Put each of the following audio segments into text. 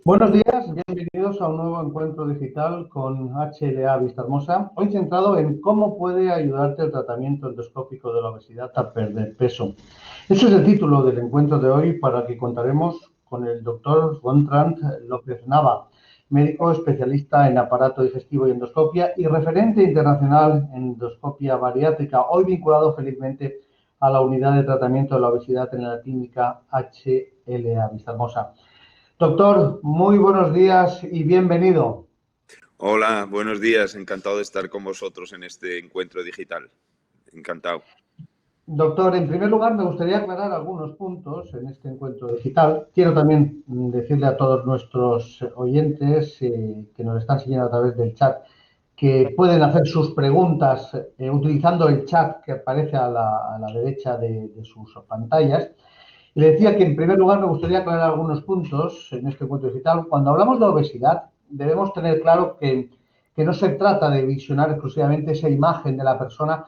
Buenos días, bienvenidos a un nuevo encuentro digital con HLA Vista Hermosa. Hoy centrado en cómo puede ayudarte el tratamiento endoscópico de la obesidad a perder peso. Ese es el título del encuentro de hoy, para el que contaremos con el doctor Gontrand López Nava, médico especialista en aparato digestivo y endoscopia y referente internacional en endoscopia bariátrica, hoy vinculado felizmente a la unidad de tratamiento de la obesidad en la clínica HLA Vista Hermosa. Doctor, muy buenos días y bienvenido. Hola, buenos días. Encantado de estar con vosotros en este encuentro digital. Encantado. Doctor, en primer lugar me gustaría aclarar algunos puntos en este encuentro digital. Quiero también decirle a todos nuestros oyentes que nos están siguiendo a través del chat que pueden hacer sus preguntas utilizando el chat que aparece a la derecha de sus pantallas. Y le decía que en primer lugar me gustaría aclarar algunos puntos en este encuentro digital. Cuando hablamos de obesidad, debemos tener claro que no se trata de visionar exclusivamente esa imagen de la persona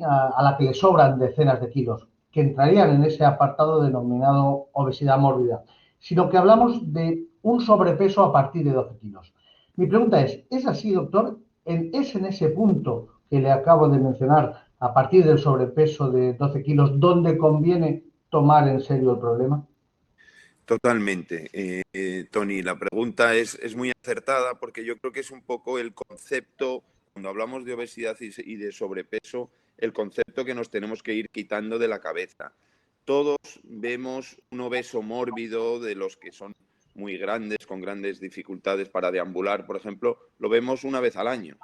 a la que le sobran decenas de kilos, que entrarían en ese apartado denominado obesidad mórbida, sino que hablamos de un sobrepeso a partir de 12 kilos. Mi pregunta ¿es así, doctor? ¿Es en ese punto que le acabo de mencionar, a partir del sobrepeso de 12 kilos, donde conviene tomar en serio el problema? Totalmente. Tony, la pregunta es muy acertada porque yo creo que es un poco el concepto, cuando hablamos de obesidad y de sobrepeso, el concepto que nos tenemos que ir quitando de la cabeza. Todos vemos un obeso mórbido, de los que son muy grandes, con grandes dificultades para deambular, por ejemplo, lo vemos una vez al año.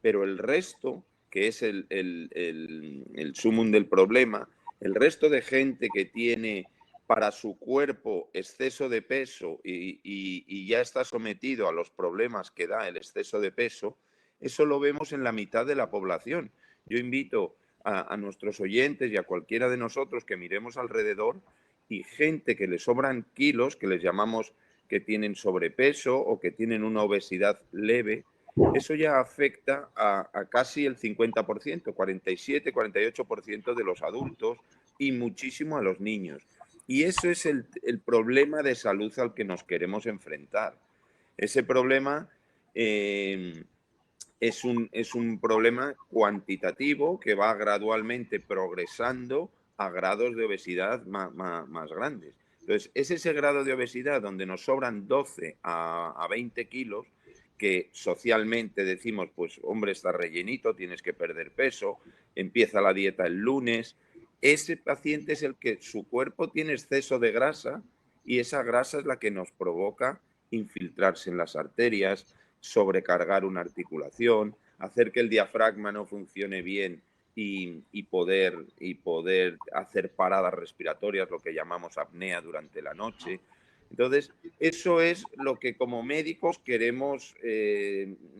Pero el resto, que es el sumum del problema, el resto de gente que tiene para su cuerpo exceso de peso y ya está sometido a los problemas que da el exceso de peso, eso lo vemos en la mitad de la población. Yo invito a nuestros oyentes y a cualquiera de nosotros que miremos alrededor y gente que le sobran kilos, que les llamamos que tienen sobrepeso o que tienen una obesidad leve, eso ya afecta a casi el 50%, 47, 48% de los adultos y muchísimo a los niños. Y eso es el problema de salud al que nos queremos enfrentar. Ese problema es un problema cuantitativo que va gradualmente progresando a grados de obesidad más grandes. Entonces, es ese grado de obesidad donde nos sobran 12 a 20 kilos que socialmente decimos, pues hombre, estás rellenito, tienes que perder peso, empieza la dieta el lunes. Ese paciente es el que su cuerpo tiene exceso de grasa y esa grasa es la que nos provoca infiltrarse en las arterias, sobrecargar una articulación, hacer que el diafragma no funcione bien y poder hacer paradas respiratorias, lo que llamamos apnea durante la noche. Entonces, eso es lo que como médicos queremos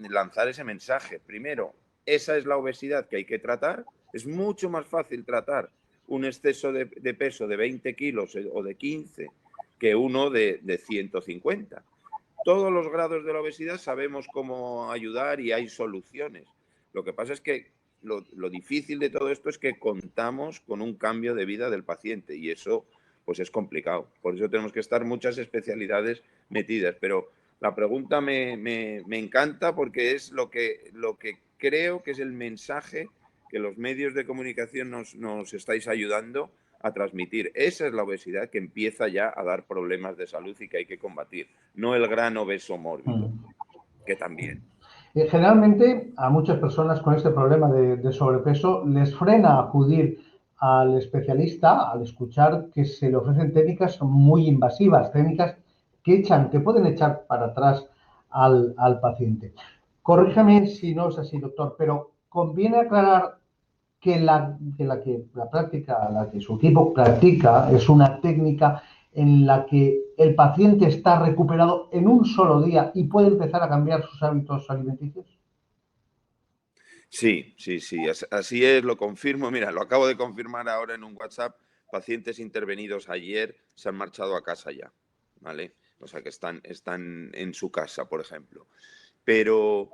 lanzar ese mensaje. Primero, esa es la obesidad que hay que tratar. Es mucho más fácil tratar un exceso de peso de 20 kilos o de 15 que uno de 150. Todos los grados de la obesidad sabemos cómo ayudar y hay soluciones. Lo que pasa es que lo difícil de todo esto es que contamos con un cambio de vida del paciente y eso pues es complicado. Por eso tenemos que estar muchas especialidades metidas. Pero la pregunta me encanta porque es lo que creo que es el mensaje que los medios de comunicación nos estáis ayudando a transmitir. Esa es la obesidad que empieza ya a dar problemas de salud y que hay que combatir, no el gran obeso mórbido, que también. Generalmente a muchas personas con este problema de sobrepeso les frena acudir al especialista al escuchar que se le ofrecen técnicas muy invasivas, técnicas que pueden echar para atrás al paciente. Corríjame si no es así, doctor, pero conviene aclarar la que su equipo practica es una técnica en la que el paciente está recuperado en un solo día y puede empezar a cambiar sus hábitos alimenticios. Sí, sí, sí, así es, lo confirmo. Mira, lo acabo de confirmar ahora en un WhatsApp. Pacientes intervenidos ayer se han marchado a casa ya, ¿vale? O sea que están en su casa, por ejemplo. Pero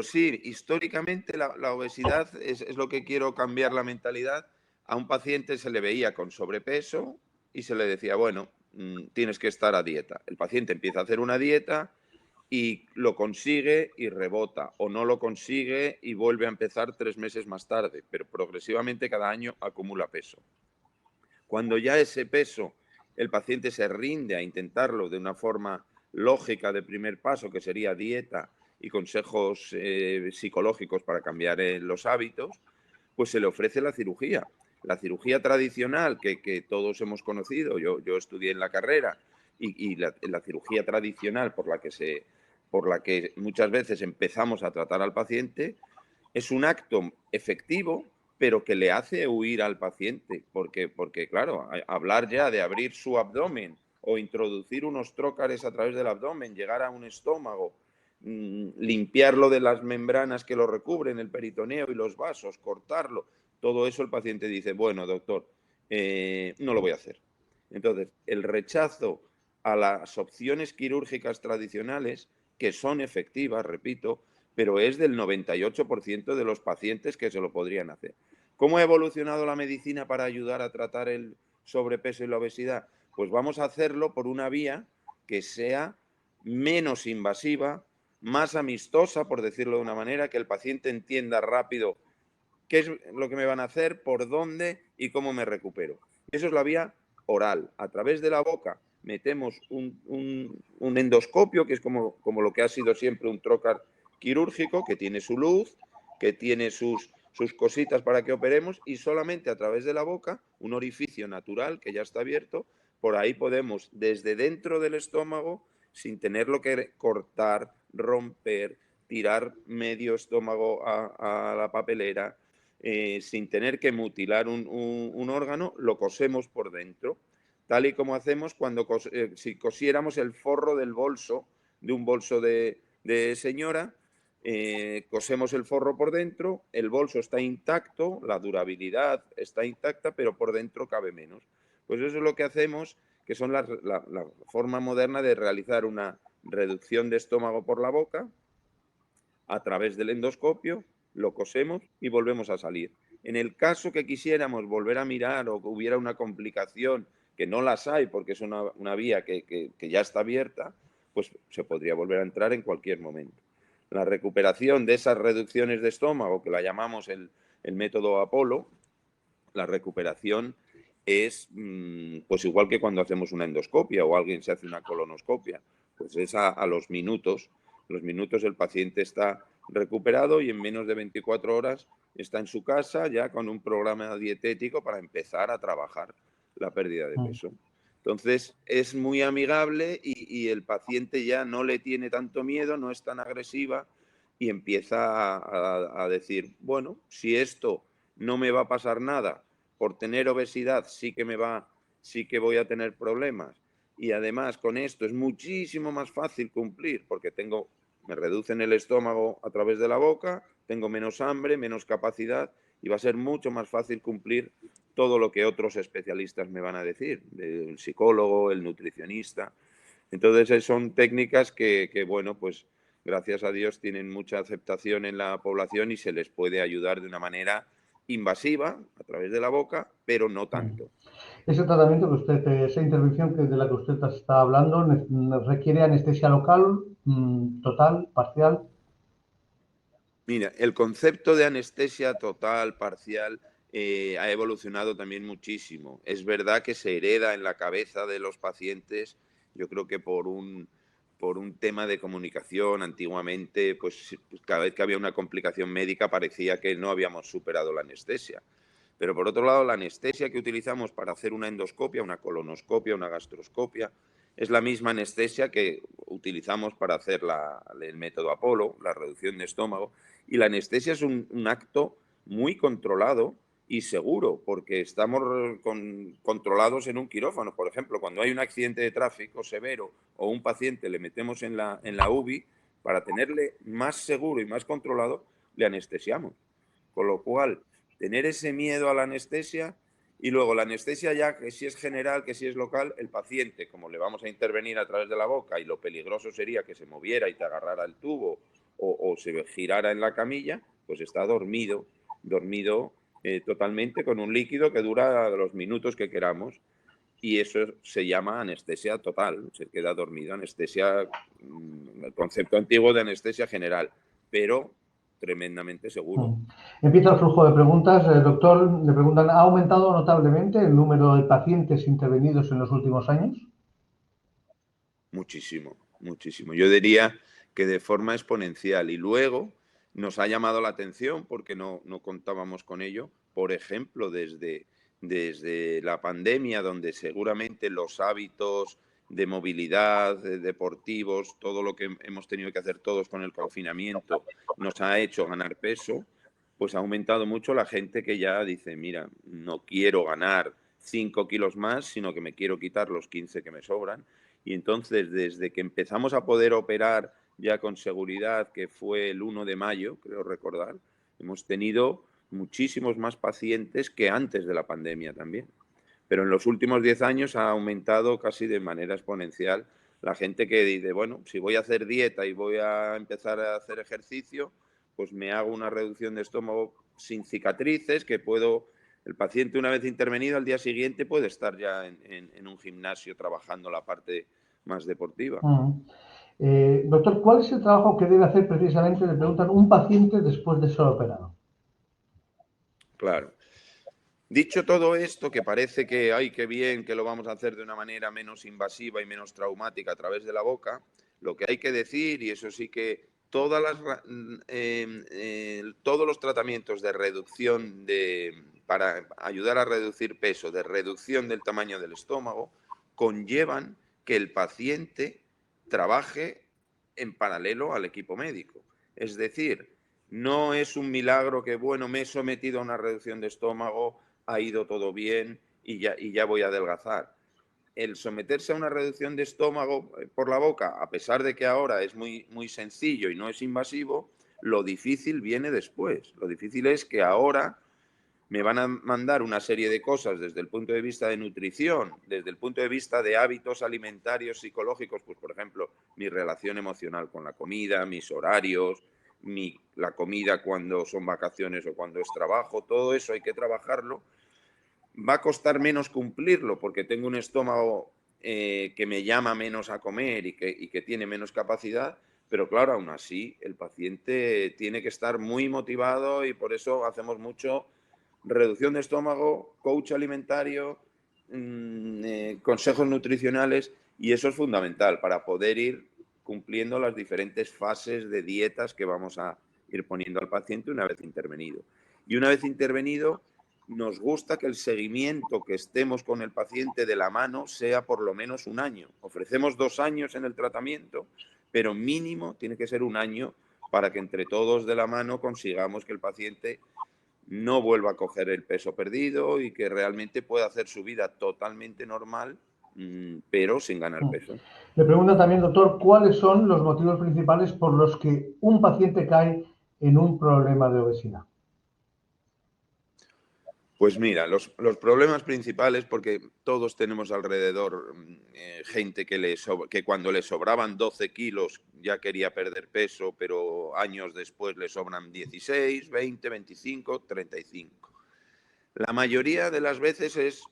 sí, históricamente la obesidad es lo que quiero cambiar la mentalidad. A un paciente se le veía con sobrepeso y se le decía, bueno, tienes que estar a dieta. El paciente empieza a hacer una dieta y lo consigue y rebota, o no lo consigue y vuelve a empezar 3 meses más tarde, pero progresivamente cada año acumula peso. Cuando ya ese peso el paciente se rinde a intentarlo de una forma lógica de primer paso, que sería dieta y consejos psicológicos para cambiar los hábitos, pues se le ofrece la cirugía. La cirugía tradicional que todos hemos conocido, yo estudié en la carrera, y la cirugía tradicional por la que muchas veces empezamos a tratar al paciente, es un acto efectivo, pero que le hace huir al paciente, porque claro, hablar ya de abrir su abdomen o introducir unos trócares a través del abdomen, llegar a un estómago, limpiarlo de las membranas que lo recubren, el peritoneo y los vasos, cortarlo, todo eso el paciente dice, bueno, doctor, no lo voy a hacer. Entonces, el rechazo a las opciones quirúrgicas tradicionales, que son efectivas, repito, pero es del 98% de los pacientes que se lo podrían hacer. ¿Cómo ha evolucionado la medicina para ayudar a tratar el sobrepeso y la obesidad? Pues vamos a hacerlo por una vía que sea menos invasiva, más amistosa, por decirlo de una manera, que el paciente entienda rápido qué es lo que me van a hacer, por dónde y cómo me recupero. Eso es la vía oral. A través de la boca metemos un endoscopio, que es como lo que ha sido siempre un trocar quirúrgico, que tiene su luz, que tiene sus cositas para que operemos, y solamente a través de la boca, un orificio natural que ya está abierto, por ahí podemos, desde dentro del estómago, sin tenerlo que cortar, romper, tirar medio estómago a la papelera, sin tener que mutilar un órgano, lo cosemos por dentro, tal y como hacemos cuando si cosiéramos el forro del bolso, de un bolso de señora, cosemos el forro por dentro, el bolso está intacto, la durabilidad está intacta, pero por dentro cabe menos. Pues eso es lo que hacemos, que son la forma moderna de realizar una reducción de estómago por la boca a través del endoscopio, lo cosemos y volvemos a salir. En el caso que quisiéramos volver a mirar o que hubiera una complicación, que no las hay porque es una vía que ya está abierta, pues se podría volver a entrar en cualquier momento. La recuperación de esas reducciones de estómago, que la llamamos el método Apolo, la recuperación es pues igual que cuando hacemos una endoscopia o alguien se hace una colonoscopia, pues es a los minutos. Los minutos el paciente está recuperado y en menos de 24 horas está en su casa ya con un programa dietético para empezar a trabajar la pérdida de peso. Entonces es muy amigable y el paciente ya no le tiene tanto miedo, no es tan agresiva y empieza a decir, bueno, si esto no me va a pasar nada, por tener obesidad sí que voy a tener problemas, y además con esto es muchísimo más fácil cumplir porque me reducen el estómago a través de la boca, tengo menos hambre, menos capacidad y va a ser mucho más fácil cumplir todo lo que otros especialistas me van a decir, el psicólogo, el nutricionista. Entonces son técnicas que bueno, pues gracias a Dios tienen mucha aceptación en la población y se les puede ayudar de una manera invasiva a través de la boca, pero no tanto. Ese tratamiento que usted, esa intervención de la que usted está hablando, requiere anestesia local, total, parcial. Mira, el concepto de anestesia total, parcial, ha evolucionado también muchísimo. Es verdad que se hereda en la cabeza de los pacientes, yo creo que por un tema de comunicación. Antiguamente, pues cada vez que había una complicación médica parecía que no habíamos superado la anestesia. Pero por otro lado, la anestesia que utilizamos para hacer una endoscopia, una colonoscopia, una gastroscopia, es la misma anestesia que utilizamos para hacer el método Apolo, la reducción de estómago. Y la anestesia es un acto muy controlado y seguro, porque estamos controlados en un quirófano. Por ejemplo, cuando hay un accidente de tráfico severo o un paciente le metemos en la UBI, para tenerle más seguro y más controlado, le anestesiamos. Con lo cual, tener ese miedo a la anestesia, y luego la anestesia ya, que si es general, que si es local, el paciente, como le vamos a intervenir a través de la boca y lo peligroso sería que se moviera y te agarrara el tubo o se girara en la camilla, pues está dormido totalmente con un líquido que dura los minutos que queramos. y eso se llama anestesia total, se queda dormido, anestesia, el concepto antiguo de anestesia general, pero tremendamente seguro. Empieza el flujo de preguntas. Doctor, le preguntan, ¿ha aumentado notablemente el número de pacientes intervenidos en los últimos años? Muchísimo, muchísimo. Yo diría que de forma exponencial. Y luego nos ha llamado la atención, porque no contábamos con ello, por ejemplo, desde la pandemia, donde seguramente los hábitos de movilidad, deportivos, todo lo que hemos tenido que hacer todos con el confinamiento, nos ha hecho ganar peso, pues ha aumentado mucho la gente que ya dice, mira, no quiero ganar 5 kilos más, sino que me quiero quitar los 15 que me sobran. Y entonces, desde que empezamos a poder operar ya con seguridad, que fue el 1 de mayo, creo recordar, hemos tenido muchísimos más pacientes que antes de la pandemia también. Pero en los últimos 10 años ha aumentado casi de manera exponencial la gente que dice, bueno, si voy a hacer dieta y voy a empezar a hacer ejercicio, pues me hago una reducción de estómago sin cicatrices, que puedo, el paciente una vez intervenido al día siguiente puede estar ya en un gimnasio trabajando la parte más deportiva. Doctor, ¿cuál es el trabajo que debe hacer precisamente, le preguntan, un paciente después de ser operado? Claro. Dicho todo esto, que parece que, ay, qué bien, que lo vamos a hacer de una manera menos invasiva y menos traumática a través de la boca, lo que hay que decir, y eso sí que todos los tratamientos de reducción para ayudar a reducir peso, de reducción del tamaño del estómago, conllevan que el paciente trabaje en paralelo al equipo médico. Es decir, no es un milagro que, bueno, me he sometido a una reducción de estómago, ha ido todo bien y ya voy a adelgazar. El someterse a una reducción de estómago por la boca, a pesar de que ahora es muy, muy sencillo y no es invasivo, lo difícil viene después. Lo difícil es que ahora me van a mandar una serie de cosas desde el punto de vista de nutrición, desde el punto de vista de hábitos alimentarios, psicológicos, pues por ejemplo, mi relación emocional con la comida, mis horarios, la comida cuando son vacaciones o cuando es trabajo, todo eso hay que trabajarlo. Va a costar menos cumplirlo porque tengo un estómago que me llama menos a comer y que tiene menos capacidad, pero claro, aún así el paciente tiene que estar muy motivado y por eso hacemos mucho reducción de estómago, coach alimentario, consejos nutricionales, y eso es fundamental para poder ir cumpliendo las diferentes fases de dietas que vamos a ir poniendo al paciente una vez intervenido. Y una vez intervenido, nos gusta que el seguimiento que estemos con el paciente de la mano sea por lo menos un año. Ofrecemos 2 años en el tratamiento, pero mínimo tiene que ser un año para que entre todos de la mano consigamos que el paciente no vuelva a coger el peso perdido y que realmente pueda hacer su vida totalmente normal, pero sin ganar peso. Le pregunta también, doctor, ¿cuáles son los motivos principales por los que un paciente cae en un problema de obesidad? Pues mira, los problemas principales, porque todos tenemos alrededor gente que cuando le sobraban 12 kilos ya quería perder peso, pero años después le sobran 16, 20, 25, 35. La mayoría de las veces es,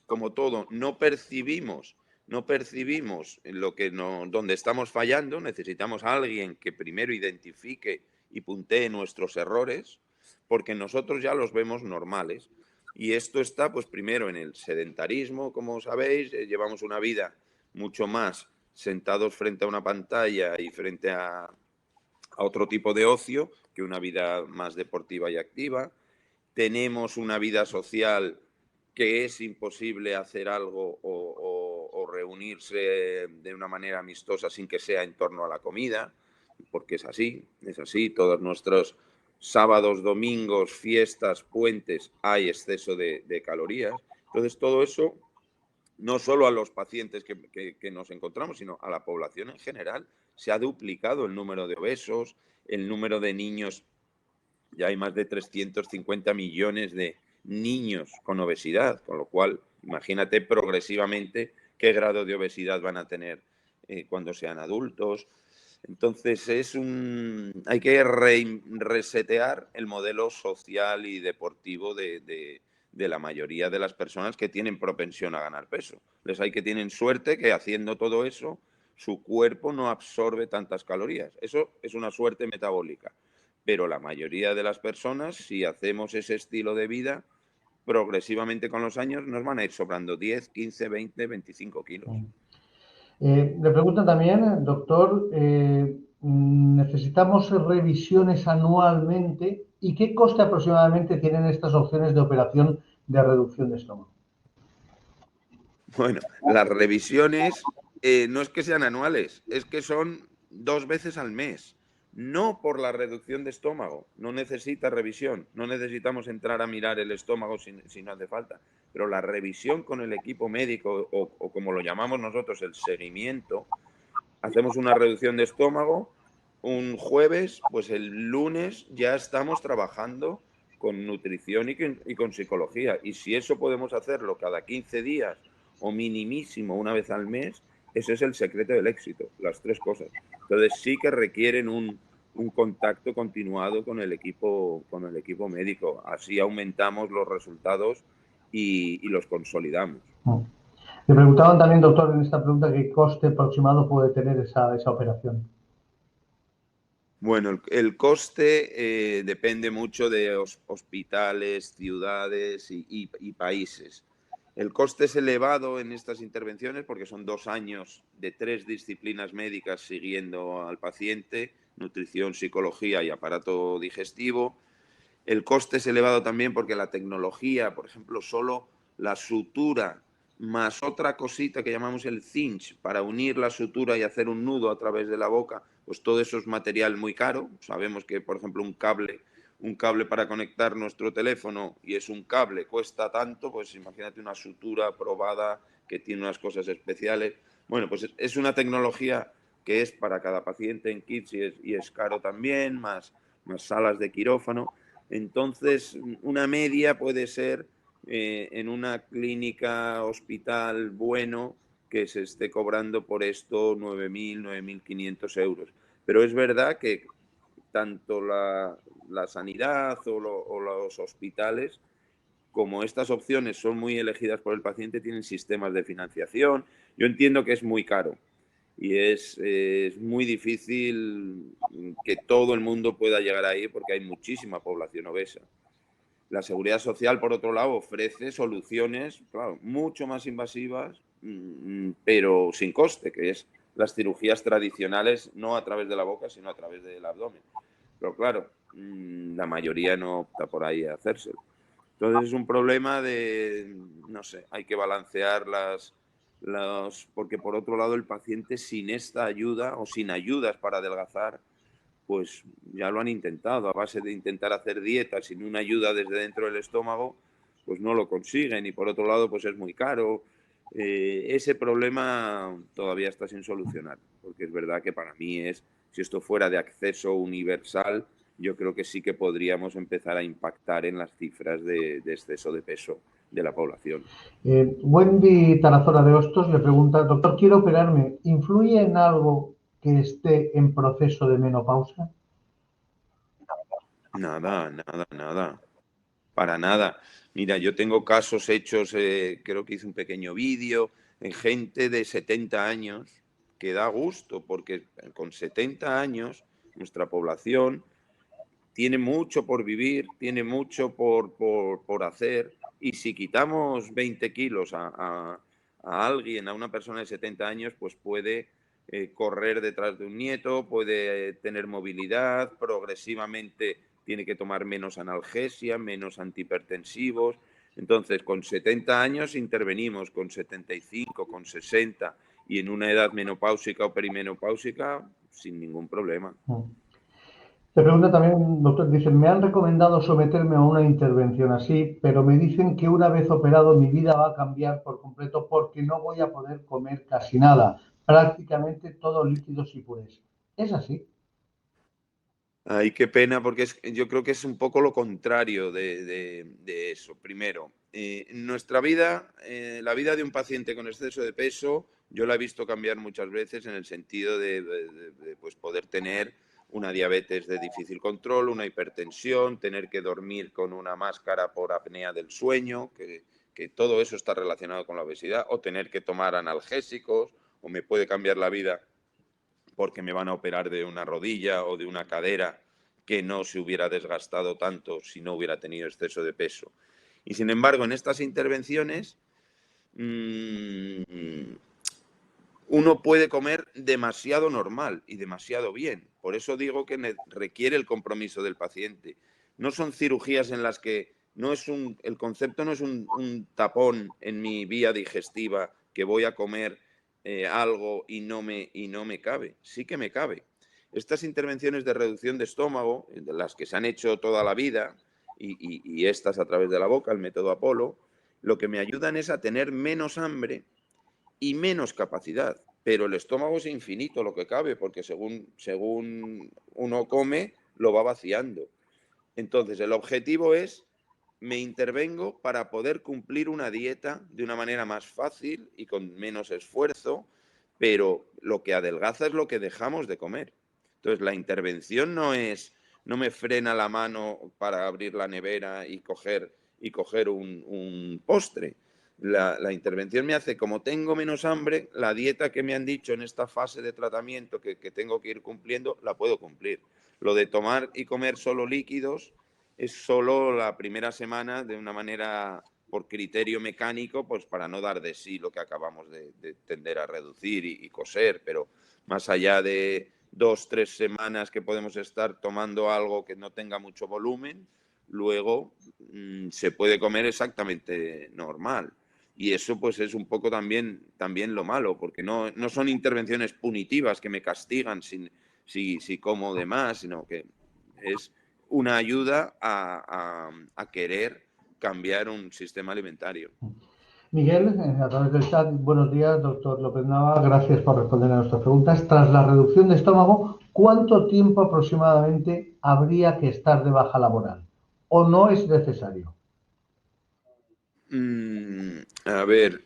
como todo, no percibimos donde estamos fallando. Necesitamos a alguien que primero identifique y puntee nuestros errores, porque nosotros ya los vemos normales. Y esto está, pues primero en el sedentarismo, como sabéis, llevamos una vida mucho más sentados frente a una pantalla y frente a otro tipo de ocio que una vida más deportiva y activa. Tenemos una vida social que es imposible hacer algo o reunirse de una manera amistosa sin que sea en torno a la comida, porque es así, todos nuestros sábados, domingos, fiestas, puentes, hay exceso de calorías. Entonces, todo eso, no solo a los pacientes que nos encontramos, sino a la población en general, se ha duplicado el número de obesos, el número de niños. Ya hay más de 350 millones de niños con obesidad, con lo cual imagínate progresivamente qué grado de obesidad van a tener cuando sean adultos. Entonces hay que resetear el modelo social y deportivo de de la mayoría de las personas que tienen propensión a ganar peso. Les hay que tienen suerte que haciendo todo eso, su cuerpo no absorbe tantas calorías. Eso es una suerte metabólica. Pero la mayoría de las personas, si hacemos ese estilo de vida, progresivamente con los años nos van a ir sobrando 10, 15, 20, 25 kilos. Le preguntan también, doctor, ¿necesitamos revisiones anualmente y qué coste aproximadamente tienen estas opciones de operación de reducción de estómago? Bueno, las revisiones no es que sean anuales, es que son 2 veces al mes. No por la reducción de estómago, no necesita revisión, no necesitamos entrar a mirar el estómago si no hace falta, pero la revisión con el equipo médico o como lo llamamos nosotros, el seguimiento, hacemos una reducción de estómago un jueves, pues el lunes ya estamos trabajando con nutrición y con psicología. Y si eso podemos hacerlo cada 15 días o minimísimo una vez al mes, ese es el secreto del éxito, las 3 cosas. Entonces sí que requieren un contacto continuado con el equipo médico. Así aumentamos los resultados y los consolidamos. Le preguntaban también, doctor, en esta pregunta, qué coste aproximado puede tener esa operación. Bueno, el coste depende mucho de hospitales, ciudades y países. El coste es elevado en estas intervenciones porque son 2 años de 3 disciplinas médicas siguiendo al paciente, nutrición, psicología y aparato digestivo. El coste es elevado también porque la tecnología, por ejemplo, solo la sutura más otra cosita que llamamos el cinch para unir la sutura y hacer un nudo a través de la boca, pues todo eso es material muy caro. Sabemos que, por ejemplo, un cable para conectar nuestro teléfono y es un cable, cuesta tanto, pues imagínate una sutura probada que tiene unas cosas especiales. Bueno, pues es una tecnología que es para cada paciente en kits y es caro también, más salas de quirófano. Entonces, una media puede ser en una clínica, hospital bueno, que se esté cobrando por esto 9.000, 9.500 euros. Pero es verdad que tanto la sanidad o los hospitales, como estas opciones son muy elegidas por el paciente, tienen sistemas de financiación. Yo entiendo que es muy caro y es muy difícil que todo el mundo pueda llegar ahí porque hay muchísima población obesa. La seguridad social, por otro lado, ofrece soluciones, claro, mucho más invasivas, pero sin coste, que es las cirugías tradicionales, no a través de la boca, sino a través del abdomen. Pero claro, la mayoría no opta por ahí a hacérselo. Entonces es un problema de, no sé, hay que balancear porque por otro lado el paciente sin esta ayuda o sin ayudas para adelgazar, pues ya lo han intentado, a base de intentar hacer dietas sin una ayuda desde dentro del estómago, pues no lo consiguen y por otro lado pues es muy caro. Ese problema todavía está sin solucionar, porque es verdad que para mí si esto fuera de acceso universal, yo creo que sí que podríamos empezar a impactar en las cifras de exceso de peso de la población. Wendy Tarazona de Hostos le pregunta, doctor, quiero operarme, ¿influye en algo que esté en proceso de menopausia? Nada, nada, nada. Para nada. Mira, yo tengo casos hechos, creo que hice un pequeño vídeo, en gente de 70 años, que da gusto, porque con 70 años nuestra población tiene mucho por vivir, tiene mucho por hacer, y si quitamos 20 kilos a alguien, a una persona de 70 años, pues puede correr detrás de un nieto, puede tener movilidad, progresivamente tiene que tomar menos analgesia, menos antihipertensivos. Entonces, con 70 años intervenimos, con 75, con 60 y en una edad menopáusica o perimenopáusica, sin ningún problema. Se pregunta también, doctor, dicen, me han recomendado someterme a una intervención así, pero me dicen que una vez operado mi vida va a cambiar por completo porque no voy a poder comer casi nada, prácticamente todo líquidos y purés. ¿Es así? Ay, qué pena, porque yo creo que es un poco lo contrario de eso. Primero, nuestra vida, la vida de un paciente con exceso de peso, yo la he visto cambiar muchas veces en el sentido de, pues poder tener una diabetes de difícil control, una hipertensión, tener que dormir con una máscara por apnea del sueño, que todo eso está relacionado con la obesidad, o tener que tomar analgésicos, o me puede cambiar la vida porque me van a operar de una rodilla o de una cadera que no se hubiera desgastado tanto si no hubiera tenido exceso de peso. Y sin embargo, en estas intervenciones uno puede comer demasiado normal y demasiado bien. Por eso digo que requiere el compromiso del paciente. No son cirugías en las que el concepto no es un tapón en mi vía digestiva que voy a comer algo y no me cabe. Sí que me cabe. Estas intervenciones de reducción de estómago, de las que se han hecho toda la vida, y estas a través de la boca, el método Apolo, lo que me ayudan es a tener menos hambre y menos capacidad. Pero el estómago es infinito lo que cabe, porque según uno come, lo va vaciando. Entonces, el objetivo es, me intervengo para poder cumplir una dieta de una manera más fácil y con menos esfuerzo, pero lo que adelgaza es lo que dejamos de comer. Entonces, la intervención no me frena la mano para abrir la nevera y coger un postre. La intervención me hace, como tengo menos hambre, la dieta que me han dicho en esta fase de tratamiento que tengo que ir cumpliendo, la puedo cumplir. Lo de tomar y comer solo líquidos es solo la primera semana de una manera por criterio mecánico, pues para no dar de sí lo que acabamos de tender a reducir y coser, pero más allá de 2-3 semanas que podemos estar tomando algo que no tenga mucho volumen, luego se puede comer exactamente normal. Y eso pues es un poco también lo malo, porque no son intervenciones punitivas que me castigan si como de más, sino que es una ayuda a querer cambiar un sistema alimentario. Miguel, a través del chat, buenos días, doctor López Nava, gracias por responder a nuestras preguntas. Tras la reducción de estómago, ¿cuánto tiempo aproximadamente habría que estar de baja laboral? ¿O no es necesario? A ver,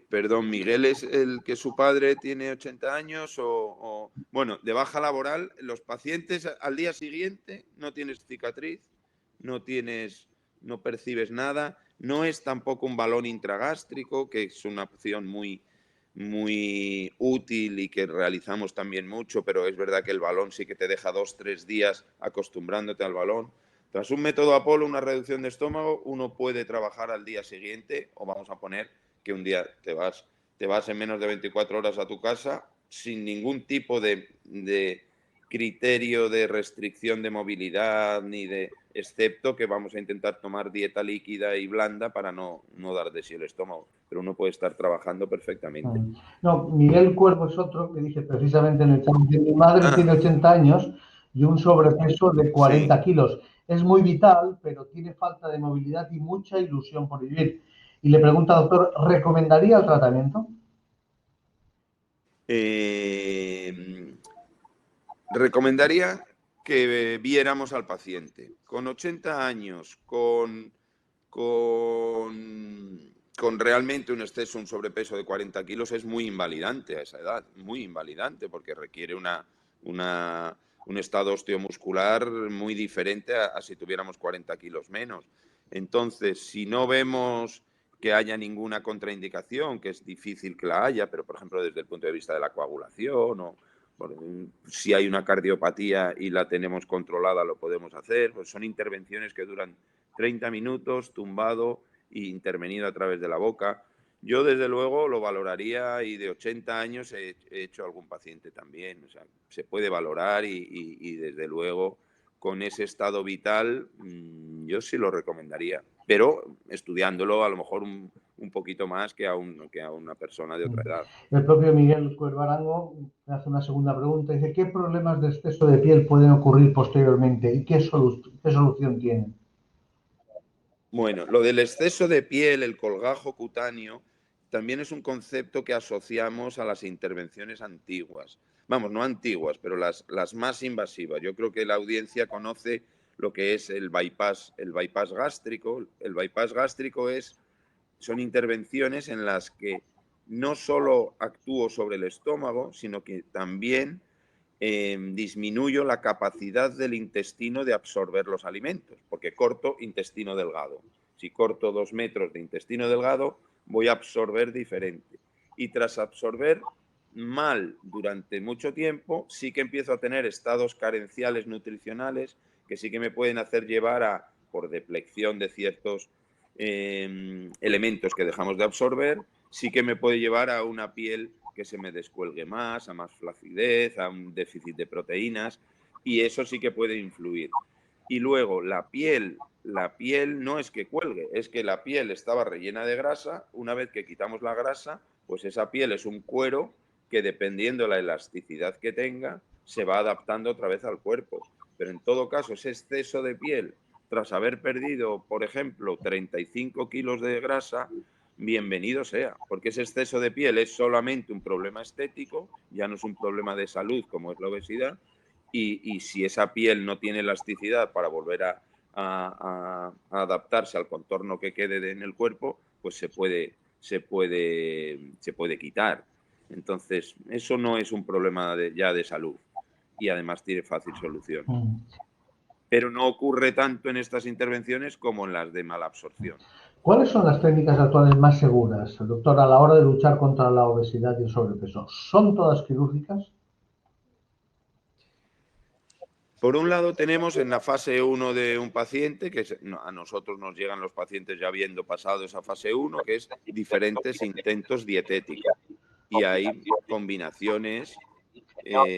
perdón, Miguel es el que su padre tiene 80 años bueno, de baja laboral, los pacientes al día siguiente no tienes cicatriz, no percibes nada, no es tampoco un balón intragástrico, que es una opción muy útil y que realizamos también mucho, pero es verdad que el balón sí que te deja 2-3 días acostumbrándote al balón. Tras un método Apolo, una reducción de estómago, uno puede trabajar al día siguiente, o vamos a poner que un día te vas en menos de 24 horas a tu casa sin ningún tipo de criterio de restricción de movilidad excepto que vamos a intentar tomar dieta líquida y blanda para no dar de sí el estómago, pero uno puede estar trabajando perfectamente. No, Miguel Cuervo es otro que dice precisamente en el chat que mi madre tiene 80 años y un sobrepeso de 40 kilos. Es muy vital, pero tiene falta de movilidad y mucha ilusión por vivir. Y le pregunta, doctor, ¿recomendaría el tratamiento? Recomendaría que viéramos al paciente. Con 80 años, con realmente un exceso, un sobrepeso de 40 kilos, es muy invalidante a esa edad, muy invalidante, porque requiere un estado osteomuscular muy diferente a si tuviéramos 40 kilos menos. Entonces, si no vemos que haya ninguna contraindicación, que es difícil que la haya, pero por ejemplo desde el punto de vista de la coagulación o si hay una cardiopatía y la tenemos controlada, lo podemos hacer. Pues son intervenciones que duran 30 minutos, tumbado e intervenido a través de la boca. Yo, desde luego, lo valoraría y de 80 años he hecho algún paciente también. O sea, se puede valorar y desde luego, con ese estado vital, yo sí lo recomendaría. Pero estudiándolo a lo mejor un poquito más que a una persona de otra edad. El propio Miguel Cuervarango hace una segunda pregunta. Dice, ¿qué problemas de exceso de piel pueden ocurrir posteriormente y qué solución tienen? Bueno, lo del exceso de piel, el colgajo cutáneo, también es un concepto que asociamos a las intervenciones antiguas. Vamos, no antiguas, pero las más invasivas. Yo creo que la audiencia conoce lo que es el bypass gástrico. El bypass gástrico son intervenciones en las que no solo actúo sobre el estómago, sino que también disminuyo la capacidad del intestino de absorber los alimentos, porque corto intestino delgado. Si corto 2 metros de intestino delgado, voy a absorber diferente. Y tras absorber mal durante mucho tiempo, sí que empiezo a tener estados carenciales nutricionales que sí que me pueden hacer llevar por deplección de ciertos elementos que dejamos de absorber, sí que me puede llevar a una piel que se me descuelgue más, a más flacidez, a un déficit de proteínas, y eso sí que puede influir. Y luego la piel no es que cuelgue, es que la piel estaba rellena de grasa. Una vez que quitamos la grasa, pues esa piel es un cuero que, dependiendo de la elasticidad que tenga, se va adaptando otra vez al cuerpo. Pero en todo caso, ese exceso de piel, tras haber perdido, por ejemplo, 35 kilos de grasa, bienvenido sea, porque ese exceso de piel es solamente un problema estético, ya no es un problema de salud como es la obesidad, y si esa piel no tiene elasticidad para volver a adaptarse al contorno que quede en el cuerpo, pues se puede quitar. Entonces, eso no es un problema ya de salud y además tiene fácil solución. Pero no ocurre tanto en estas intervenciones como en las de mala absorción. ¿Cuáles son las técnicas actuales más seguras, doctor, a la hora de luchar contra la obesidad y el sobrepeso? ¿Son todas quirúrgicas? Por un lado tenemos en la fase 1 de un paciente, que a nosotros nos llegan los pacientes ya habiendo pasado esa fase 1, que es diferentes intentos dietéticos. Y hay combinaciones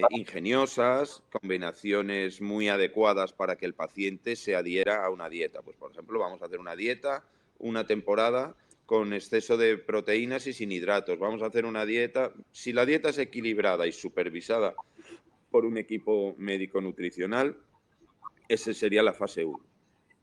ingeniosas, combinaciones muy adecuadas para que el paciente se adhiera a una dieta. Pues, por ejemplo, vamos a hacer una dieta, una temporada con exceso de proteínas y sin hidratos. Vamos a hacer una dieta, si la dieta es equilibrada y supervisada por un equipo médico nutricional, esa sería la fase 1.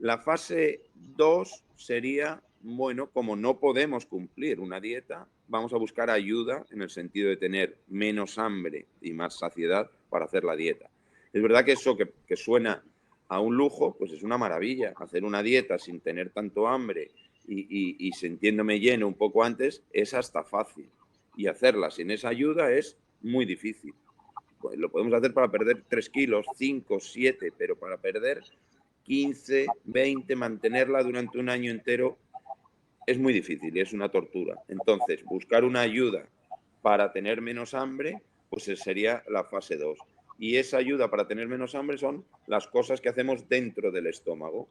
La fase 2 sería, bueno, como no podemos cumplir una dieta, vamos a buscar ayuda en el sentido de tener menos hambre y más saciedad para hacer la dieta. Es verdad que eso que suena a un lujo, pues es una maravilla. Hacer una dieta sin tener tanto hambre y sintiéndome lleno un poco antes es hasta fácil. Y hacerla sin esa ayuda es muy difícil. Pues lo podemos hacer para perder 3 kilos, 5, 7, pero para perder 15, 20, mantenerla durante un año entero es muy difícil y es una tortura. Entonces, buscar una ayuda para tener menos hambre, pues sería la fase 2. Y esa ayuda para tener menos hambre son las cosas que hacemos dentro del estómago.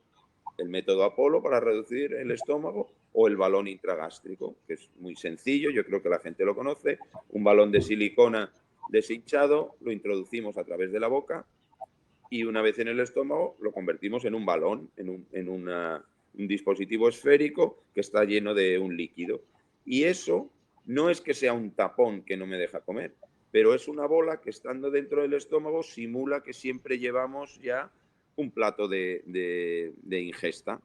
El método Apolo para reducir el estómago o el balón intragástrico, que es muy sencillo, yo creo que la gente lo conoce. Un balón de silicona deshinchado, lo introducimos a través de la boca y una vez en el estómago lo convertimos en un balón, en un dispositivo esférico que está lleno de un líquido. Y eso no es que sea un tapón que no me deja comer, pero es una bola que, estando dentro del estómago, simula que siempre llevamos ya un plato de ingesta.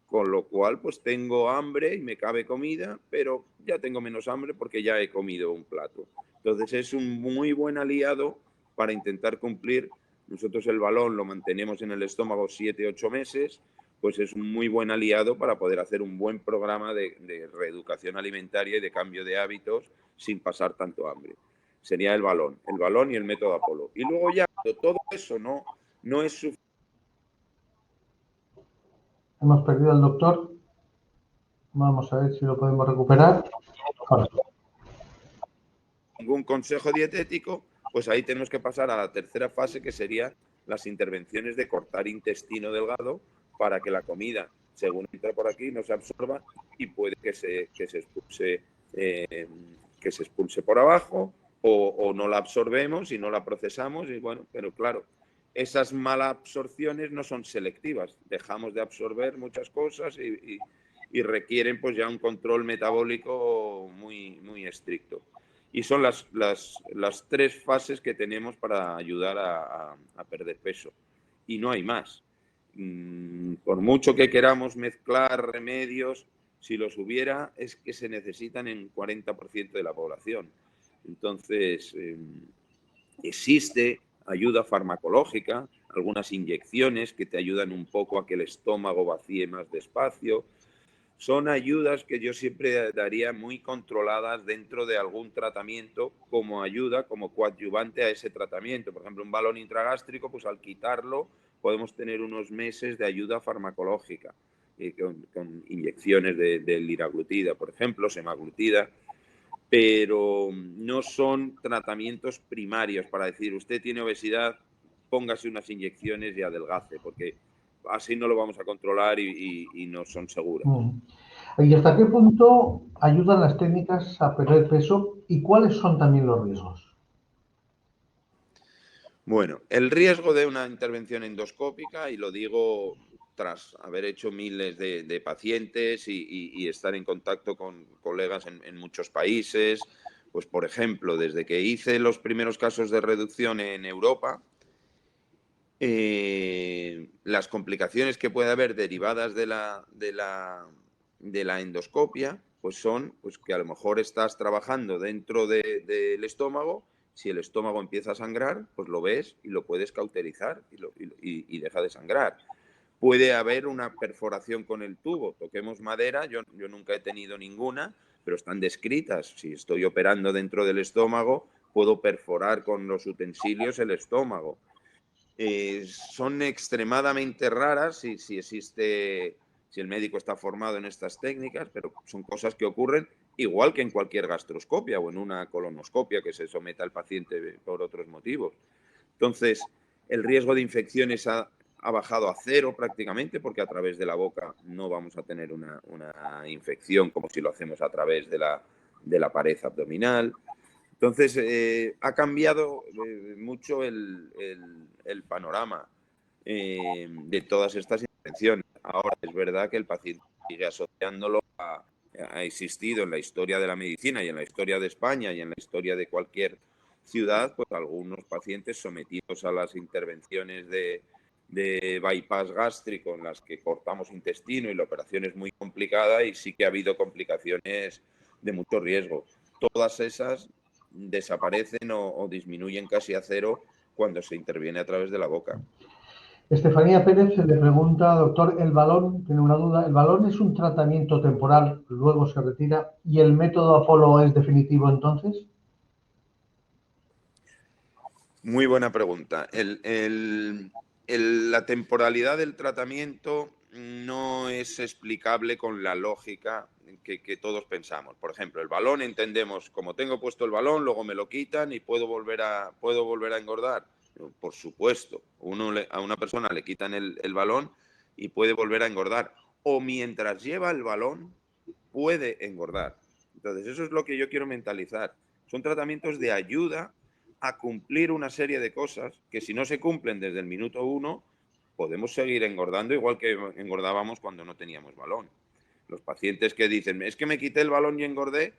Con lo cual, pues tengo hambre y me cabe comida, pero ya tengo menos hambre porque ya he comido un plato. Entonces es un muy buen aliado para intentar cumplir. Nosotros el balón lo mantenemos en el estómago 7, 8 meses, pues es un muy buen aliado para poder hacer un buen programa de reeducación alimentaria y de cambio de hábitos sin pasar tanto hambre. Sería el balón y el método Apolo. Y luego ya, todo eso no es suficiente. Hemos perdido al doctor. Vamos a ver si lo podemos recuperar. Ahora. Ningún consejo dietético, pues ahí tenemos que pasar a la tercera fase, que serían las intervenciones de cortar intestino delgado para que la comida, según entra por aquí, no se absorba y puede que se expulse por abajo o no la absorbemos y no la procesamos. Y bueno, pero claro, esas malas absorciones no son selectivas. Dejamos de absorber muchas cosas y requieren pues ya un control metabólico muy, muy estricto. Y son las 3 fases que tenemos para ayudar a perder peso. Y no hay más. Por mucho que queramos mezclar remedios, si los hubiera, es que se necesitan en 40% de la población. Entonces, existe ayuda farmacológica, algunas inyecciones que te ayudan un poco a que el estómago vacíe más despacio, son ayudas que yo siempre daría muy controladas dentro de algún tratamiento como ayuda, como coadyuvante a ese tratamiento. Por ejemplo, un balón intragástrico, pues al quitarlo podemos tener unos meses de ayuda farmacológica con inyecciones de liraglutida, por ejemplo, semaglutida, pero no son tratamientos primarios para decir usted tiene obesidad, póngase unas inyecciones y adelgace, porque así no lo vamos a controlar y no son seguras. ¿Y hasta qué punto ayudan las técnicas a perder peso y cuáles son también los riesgos? Bueno, el riesgo de una intervención endoscópica, y lo digo tras haber hecho miles de pacientes y estar en contacto con colegas en muchos países, pues por ejemplo, desde que hice los primeros casos de reducción en Europa, las complicaciones que puede haber derivadas de la endoscopia, pues son pues que a lo mejor estás trabajando dentro del estómago. Si el estómago empieza a sangrar, pues lo ves y lo puedes cauterizar y deja de sangrar. Puede haber una perforación con el tubo. Toquemos madera, yo nunca he tenido ninguna, pero están descritas. Si estoy operando dentro del estómago, puedo perforar con los utensilios el estómago. Son extremadamente raras si existe, si el médico está formado en estas técnicas, pero son cosas que ocurren igual que en cualquier gastroscopia o en una colonoscopia que se someta al paciente por otros motivos. Entonces, el riesgo de infecciones ha bajado a cero prácticamente, porque a través de la boca no vamos a tener una infección como si lo hacemos a través de la pared abdominal. Entonces, ha cambiado mucho el panorama de todas estas intervenciones. Ahora, es verdad que el paciente sigue asociándolo ha existido en la historia de la medicina y en la historia de España y en la historia de cualquier ciudad, pues algunos pacientes sometidos a las intervenciones de bypass gástrico en las que cortamos intestino y la operación es muy complicada y sí que ha habido complicaciones de mucho riesgo. Todas esas desaparecen o disminuyen casi a cero cuando se interviene a través de la boca. Estefanía Pérez le pregunta, doctor, el balón, tiene una duda, ¿el balón es un tratamiento temporal, luego se retira y el método Apolo es definitivo entonces? Muy buena pregunta. La temporalidad del tratamiento no es explicable con la lógica que todos pensamos. Por ejemplo, el balón entendemos, como tengo puesto el balón, luego me lo quitan y puedo volver a engordar. Por supuesto, a una persona le quitan el balón y puede volver a engordar. O mientras lleva el balón, puede engordar. Entonces, eso es lo que yo quiero mentalizar. Son tratamientos de ayuda a cumplir una serie de cosas que si no se cumplen desde el minuto 1, podemos seguir engordando igual que engordábamos cuando no teníamos balón. Los pacientes que dicen, es que me quité el balón y engordé,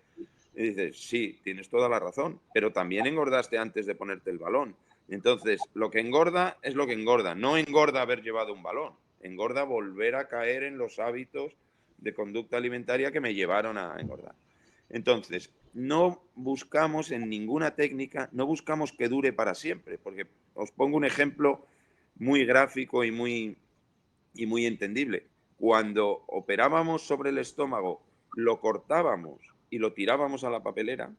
y dices, sí, tienes toda la razón, pero también engordaste antes de ponerte el balón. Entonces, lo que engorda es lo que engorda. No engorda haber llevado un balón, engorda volver a caer en los hábitos de conducta alimentaria que me llevaron a engordar. Entonces, no buscamos en ninguna técnica, no buscamos que dure para siempre, porque os pongo un ejemplo muy gráfico y muy entendible. Cuando operábamos sobre el estómago, lo cortábamos y lo tirábamos a la papelera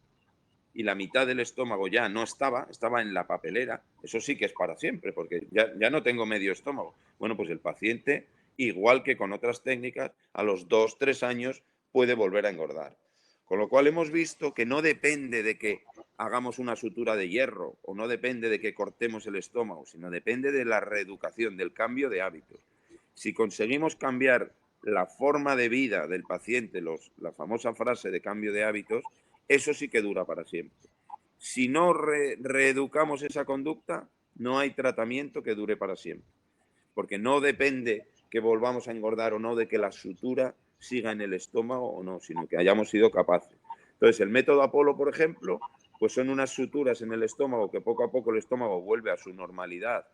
y la mitad del estómago ya no estaba en la papelera, eso sí que es para siempre, porque ya no tengo medio estómago. Bueno, pues el paciente, igual que con otras técnicas, a los 2, 3 años puede volver a engordar. Con lo cual hemos visto que no depende de que hagamos una sutura de hierro o no depende de que cortemos el estómago, sino depende de la reeducación, del cambio de hábitos. Si conseguimos cambiar la forma de vida del paciente, la famosa frase de cambio de hábitos, eso sí que dura para siempre. Si no reeducamos esa conducta, no hay tratamiento que dure para siempre. Porque no depende que volvamos a engordar o no de que la sutura siga en el estómago o no, sino que hayamos sido capaces. Entonces, el método Apolo, por ejemplo, pues son unas suturas en el estómago que poco a poco el estómago vuelve a su normalidad,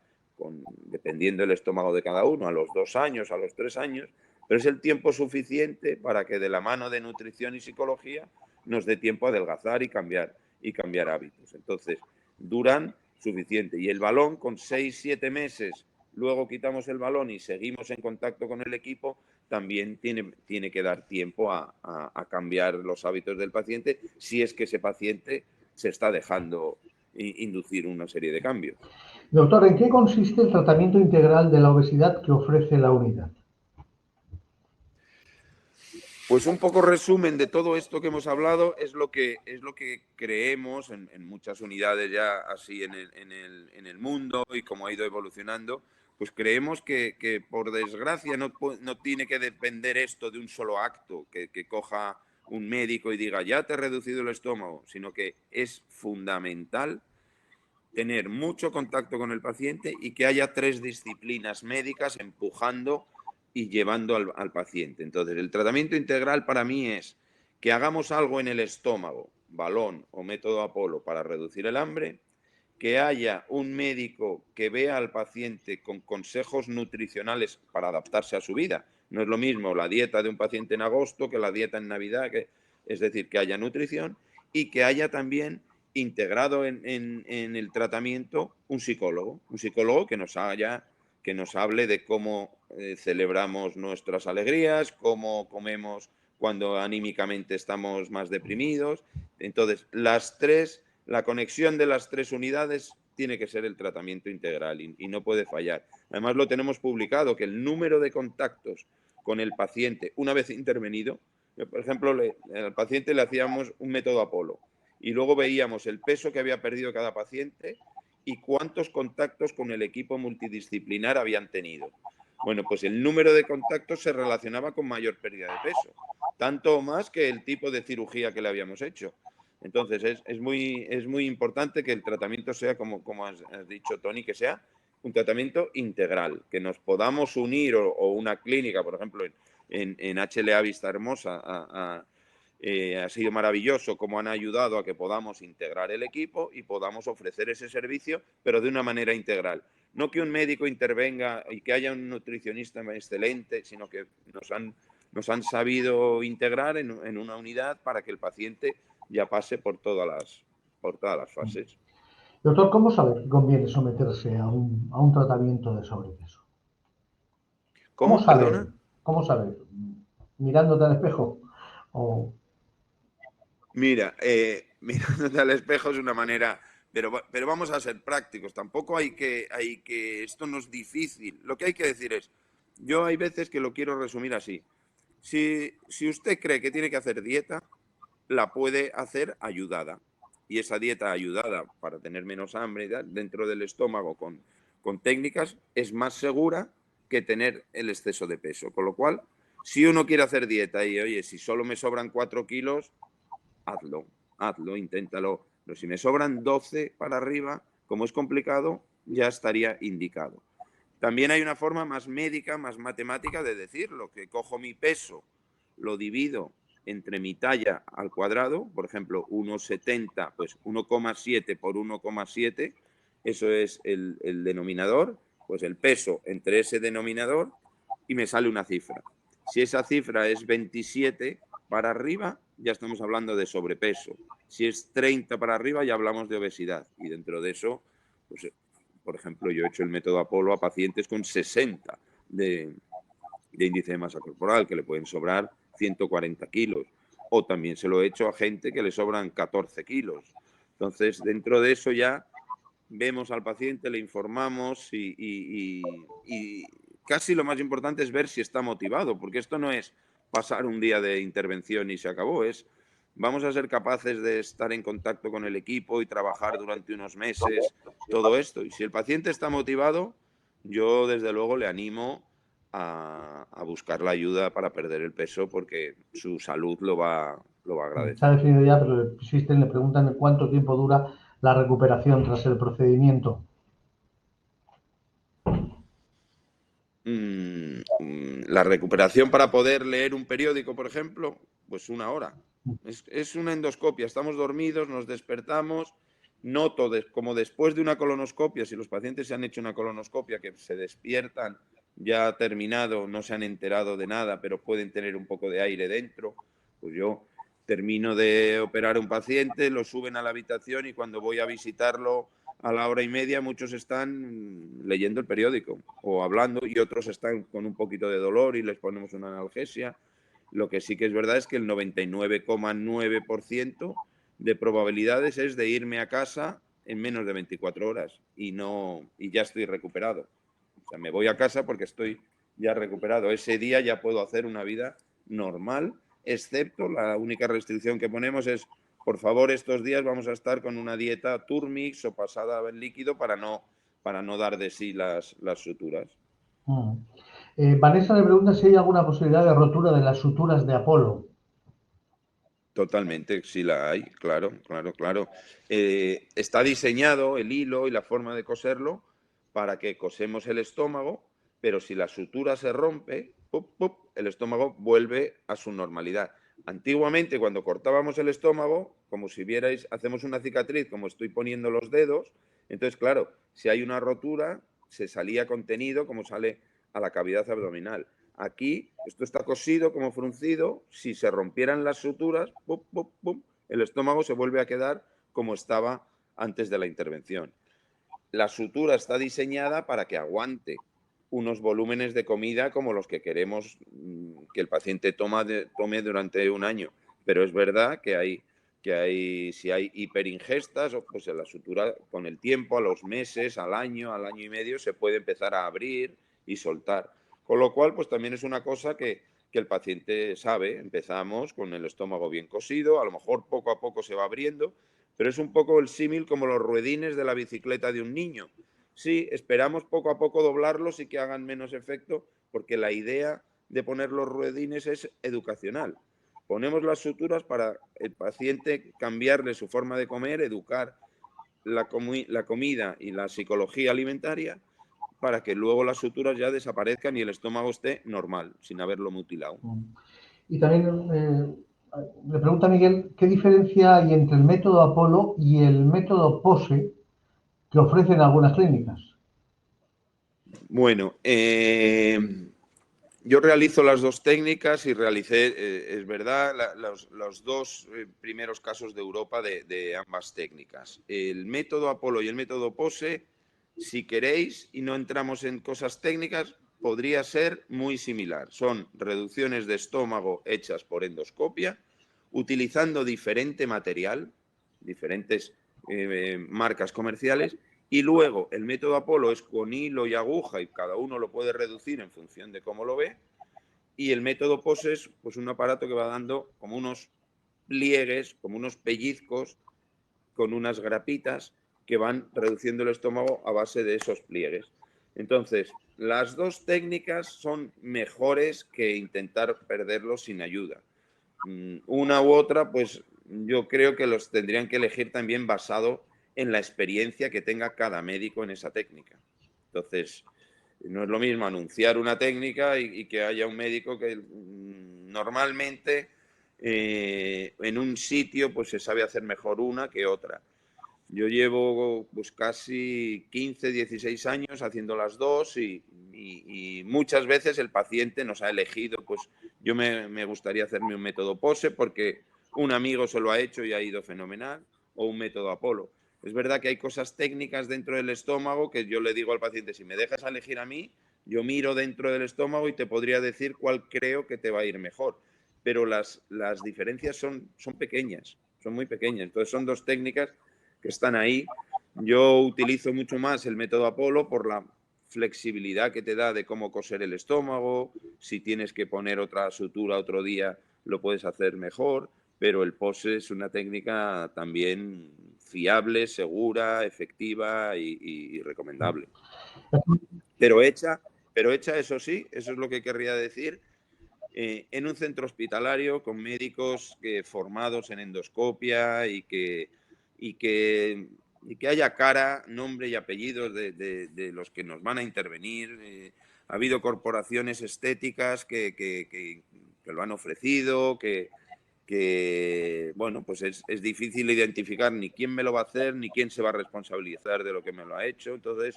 dependiendo del estómago de cada uno, a los 2 años, a los 3 años, pero es el tiempo suficiente para que de la mano de nutrición y psicología nos dé tiempo a adelgazar y cambiar hábitos. Entonces, duran suficiente. Y el balón con 6, 7 meses luego quitamos el balón y seguimos en contacto con el equipo, también tiene que dar tiempo a cambiar los hábitos del paciente si es que ese paciente se está dejando inducir una serie de cambios. Doctor, ¿en qué consiste el tratamiento integral de la obesidad que ofrece la unidad? Pues un poco resumen de todo esto que hemos hablado es lo que creemos en muchas unidades ya así en el mundo y como ha ido evolucionando, pues creemos que por desgracia no tiene que depender esto de un solo acto, que coja un médico y diga ya te he reducido el estómago, sino que es fundamental tener mucho contacto con el paciente y que haya 3 disciplinas médicas empujando y llevando al paciente. Entonces, el tratamiento integral para mí es que hagamos algo en el estómago, balón o método Apolo para reducir el hambre, que haya un médico que vea al paciente con consejos nutricionales para adaptarse a su vida. No es lo mismo la dieta de un paciente en agosto que la dieta en Navidad, es decir, que haya nutrición y que haya también integrado en el tratamiento un psicólogo que nos hable de cómo celebramos nuestras alegrías, cómo comemos cuando anímicamente estamos más deprimidos. Entonces, la conexión de las 3 unidades tiene que ser el tratamiento integral y no puede fallar. Además, lo tenemos publicado, que el número de contactos con el paciente, una vez intervenido, por ejemplo, al paciente le hacíamos un método Apolo y luego veíamos el peso que había perdido cada paciente y cuántos contactos con el equipo multidisciplinar habían tenido. Bueno, pues el número de contactos se relacionaba con mayor pérdida de peso, tanto o más que el tipo de cirugía que le habíamos hecho. Entonces, es muy importante que el tratamiento sea, como has dicho, Tony, que sea un tratamiento integral, que nos podamos unir o una clínica, por ejemplo, en HLA Vista Hermosa, ha sido maravilloso cómo han ayudado a que podamos integrar el equipo y podamos ofrecer ese servicio, pero de una manera integral. No que un médico intervenga y que haya un nutricionista excelente, sino que nos han sabido integrar en una unidad para que el paciente ya pase por todas las fases. Doctor, ¿cómo sabe que conviene someterse a un tratamiento de sobrepeso? ¿Cómo ¿Cómo? sabe? ¿Perdona? ¿Cómo sabe? ¿Mirándote al espejo? ¿O Mira, mirándote al espejo es una manera, pero vamos a ser prácticos. Tampoco esto no es difícil. Lo que hay que decir es, yo hay veces que lo quiero resumir así. Si usted cree que tiene que hacer dieta, la puede hacer ayudada. Y esa dieta ayudada para tener menos hambre dentro del estómago con técnicas es más segura que tener el exceso de peso. Con lo cual, si uno quiere hacer dieta y, oye, si solo me sobran 4 kilos, hazlo, inténtalo. Pero si me sobran 12 para arriba, como es complicado, ya estaría indicado. También hay una forma más médica, más matemática de decirlo, que cojo mi peso, lo divido entre mi talla al cuadrado, por ejemplo, 1,70, pues 1,7 por 1,7, eso es el denominador, pues el peso entre ese denominador y me sale una cifra. Si esa cifra es 27 para arriba, ya estamos hablando de sobrepeso. Si es 30 para arriba, ya hablamos de obesidad. Y dentro de eso, pues, por ejemplo, yo he hecho el método Apolo a pacientes con 60 de índice de masa corporal, que le pueden sobrar 140 kilos. O también se lo he hecho a gente que le sobran 14 kilos. Entonces, dentro de eso ya vemos al paciente, le informamos y casi lo más importante es ver si está motivado, porque esto no es pasar un día de intervención y se acabó, vamos a ser capaces de estar en contacto con el equipo y trabajar durante unos meses todo esto. Y si el paciente está motivado, yo desde luego le animo a buscar la ayuda para perder el peso porque su salud lo va a se ha agradecer. definido ya, pero le preguntan cuánto tiempo dura la recuperación tras el procedimiento? La recuperación para poder leer un periódico, por ejemplo, pues 1 hora. Es una endoscopia, estamos dormidos, nos despertamos, noto como después de una colonoscopia, si los pacientes se han hecho una colonoscopia, que se despiertan ya terminado, no se han enterado de nada, pero pueden tener un poco de aire dentro, pues yo termino de operar a un paciente, lo suben a la habitación y cuando voy a visitarlo a la hora y media muchos están leyendo el periódico o hablando y otros están con un poquito de dolor y les ponemos una analgesia. Lo que sí que es verdad es que el 99,9% de probabilidades es de irme a casa en menos de 24 horas y ya estoy recuperado. O sea, me voy a casa porque estoy ya recuperado. Ese día ya puedo hacer una vida normal, excepto la única restricción que ponemos es, por favor, estos días vamos a estar con una dieta Turmix o pasada en líquido para no dar de sí las suturas. Mm. Vanessa le pregunta si hay alguna posibilidad de rotura de las suturas de Apolo. Totalmente, sí la hay, claro. Está diseñado el hilo y la forma de coserlo para que cosemos el estómago, pero si la sutura se rompe, ¡pup, pup!, el estómago vuelve a su normalidad. Antiguamente, cuando cortábamos el estómago, como si vierais, hacemos una cicatriz, como estoy poniendo los dedos, entonces, claro, si hay una rotura, se salía contenido como sale a la cavidad abdominal. Aquí esto está cosido como fruncido, si se rompieran las suturas, ¡pum, pum, pum!, el estómago se vuelve a quedar como estaba antes de la intervención. La sutura está diseñada para que aguante unos volúmenes de comida como los que queremos que el paciente tome durante un año. Pero es verdad que si hay hiperingestas, pues en la sutura con el tiempo, a los meses, al año y medio, se puede empezar a abrir y soltar. Con lo cual, pues también es una cosa que el paciente sabe. Empezamos con el estómago bien cosido, a lo mejor poco a poco se va abriendo, pero es un poco el símil como los ruedines de la bicicleta de un niño. Sí, esperamos poco a poco doblarlos y que hagan menos efecto, porque la idea de poner los ruedines es educacional. Ponemos las suturas para el paciente cambiarle su forma de comer, educar la comida y la psicología alimentaria para que luego las suturas ya desaparezcan y el estómago esté normal, sin haberlo mutilado. Y también le pregunta a Miguel, ¿qué diferencia hay entre el método Apolo y el método POSE que ofrecen algunas clínicas? Bueno, yo realizo las dos técnicas y realicé, es verdad, los dos primeros casos de Europa de ambas técnicas. El método Apolo y el método POSE, si queréis y no entramos en cosas técnicas, podría ser muy similar. Son reducciones de estómago hechas por endoscopia, utilizando diferente material, diferentes marcas comerciales. Y luego el método Apolo es con hilo y aguja y cada uno lo puede reducir en función de cómo lo ve. Y el método POSE es pues un aparato que va dando como unos pliegues, como unos pellizcos con unas grapitas que van reduciendo el estómago a base de esos pliegues. Entonces, las dos técnicas son mejores que intentar perderlo sin ayuda. Una u otra, pues yo creo que los tendrían que elegir también basado en la experiencia que tenga cada médico en esa técnica. Entonces, no es lo mismo anunciar una técnica y que haya un médico que normalmente en un sitio pues se sabe hacer mejor una que otra. Yo llevo pues casi 15, 16 años haciendo las dos y muchas veces el paciente nos ha elegido, pues yo me gustaría hacerme un método POSE porque un amigo se lo ha hecho y ha ido fenomenal, o un método Apolo. Es verdad que hay cosas técnicas dentro del estómago que yo le digo al paciente, si me dejas elegir a mí, yo miro dentro del estómago y te podría decir cuál creo que te va a ir mejor. Pero las diferencias son pequeñas, son muy pequeñas. Entonces son dos técnicas que están ahí. Yo utilizo mucho más el método Apolo por la flexibilidad que te da de cómo coser el estómago, si tienes que poner otra sutura otro día lo puedes hacer mejor, pero el POSE es una técnica también fiable, segura, efectiva y recomendable. Pero hecha, eso sí, eso es lo que querría decir, en un centro hospitalario con médicos formados en endoscopia y que haya cara, nombre y apellidos de los que nos van a intervenir. Ha habido corporaciones estéticas que lo han ofrecido, bueno, pues es difícil identificar ni quién me lo va a hacer, ni quién se va a responsabilizar de lo que me lo ha hecho. Entonces,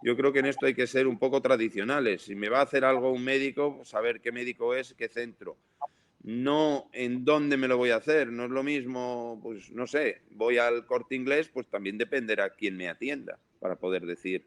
yo creo que en esto hay que ser un poco tradicionales. Si me va a hacer algo un médico, saber qué médico es, qué centro. no en dónde me lo voy a hacer. No es lo mismo, pues no sé, voy al Corte Inglés, pues también dependerá quién me atienda para poder decir.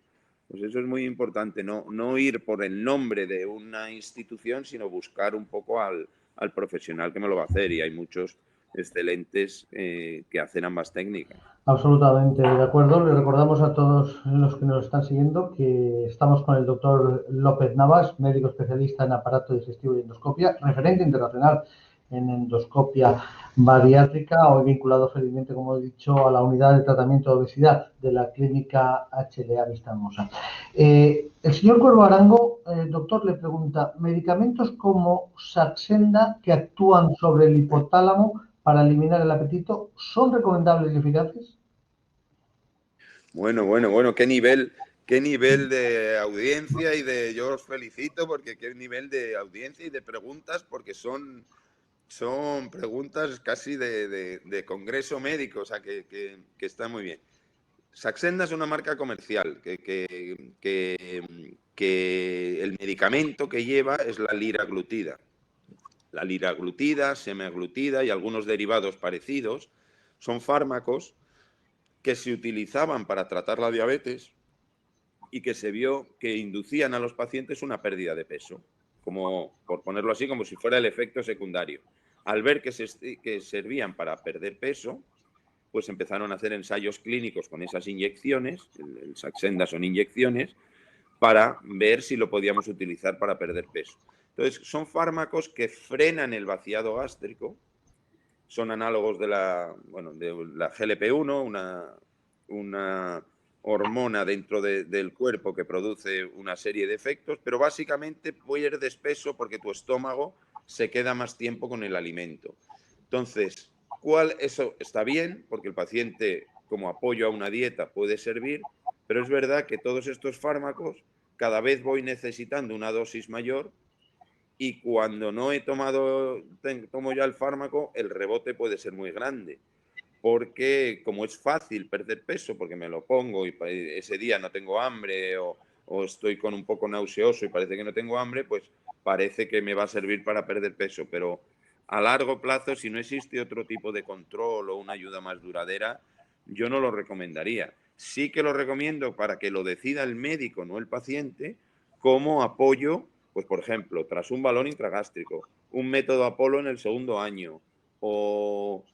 Pues eso es muy importante, no ir por el nombre de una institución, sino buscar un poco al profesional que me lo va a hacer. Y hay muchos excelentes que hacen ambas técnicas. Absolutamente de acuerdo. Le recordamos a todos los que nos están siguiendo que estamos con el doctor López Navas, médico especialista en aparato digestivo y endoscopia, referente internacional en endoscopia bariátrica, hoy vinculado felizmente, como he dicho, a la unidad de tratamiento de obesidad de la clínica HLA Vista Hermosa. El señor Cuervo Arango, doctor, le pregunta, ¿medicamentos como Saxenda que actúan sobre el hipotálamo para eliminar el apetito son recomendables y eficaces? Bueno, qué nivel de audiencia y de, yo os felicito porque qué nivel de audiencia y de preguntas, porque son preguntas casi de congreso médico, o sea, que está muy bien. Saxenda es una marca comercial que el medicamento que lleva es la liraglutida. La liraglutida, semaglutida y algunos derivados parecidos son fármacos que se utilizaban para tratar la diabetes y que se vio que inducían a los pacientes una pérdida de peso, como por ponerlo así, como si fuera el efecto secundario. Al ver que servían para perder peso, pues empezaron a hacer ensayos clínicos con esas inyecciones, el Saxenda son inyecciones, para ver si lo podíamos utilizar para perder peso. Entonces, son fármacos que frenan el vaciado gástrico, son análogos de la GLP-1, una hormona dentro del cuerpo que produce una serie de efectos, pero básicamente pierdes peso porque tu estómago se queda más tiempo con el alimento. Entonces, eso está bien, porque el paciente, como apoyo a una dieta, puede servir, pero es verdad que todos estos fármacos cada vez voy necesitando una dosis mayor y cuando no he tomo ya el fármaco, el rebote puede ser muy grande. Porque como es fácil perder peso, porque me lo pongo y ese día no tengo hambre o estoy con un poco nauseoso y parece que no tengo hambre, pues parece que me va a servir para perder peso. Pero a largo plazo, si no existe otro tipo de control o una ayuda más duradera, yo no lo recomendaría. Sí que lo recomiendo para que lo decida el médico, no el paciente, como apoyo, pues por ejemplo, tras un balón intragástrico, un método Apolo en el segundo año o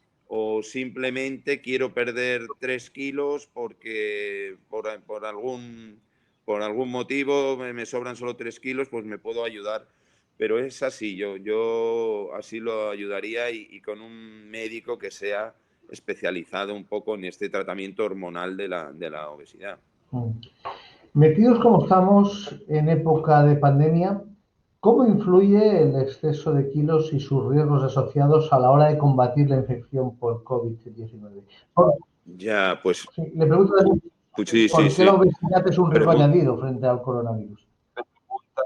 simplemente quiero perder 3 kilos porque por algún motivo me sobran solo 3 kilos, pues me puedo ayudar. Pero es así, yo así lo ayudaría y con un médico que sea especializado un poco en este tratamiento hormonal de la obesidad. Metidos como estamos en época de pandemia, ¿cómo influye el exceso de kilos y sus riesgos asociados a la hora de combatir la infección por COVID-19? Ya, pues, Sí, le pregunto también, pues sí, sí, ¿por qué la sí. obesidad es un riesgo Pregunta, añadido frente al coronavirus?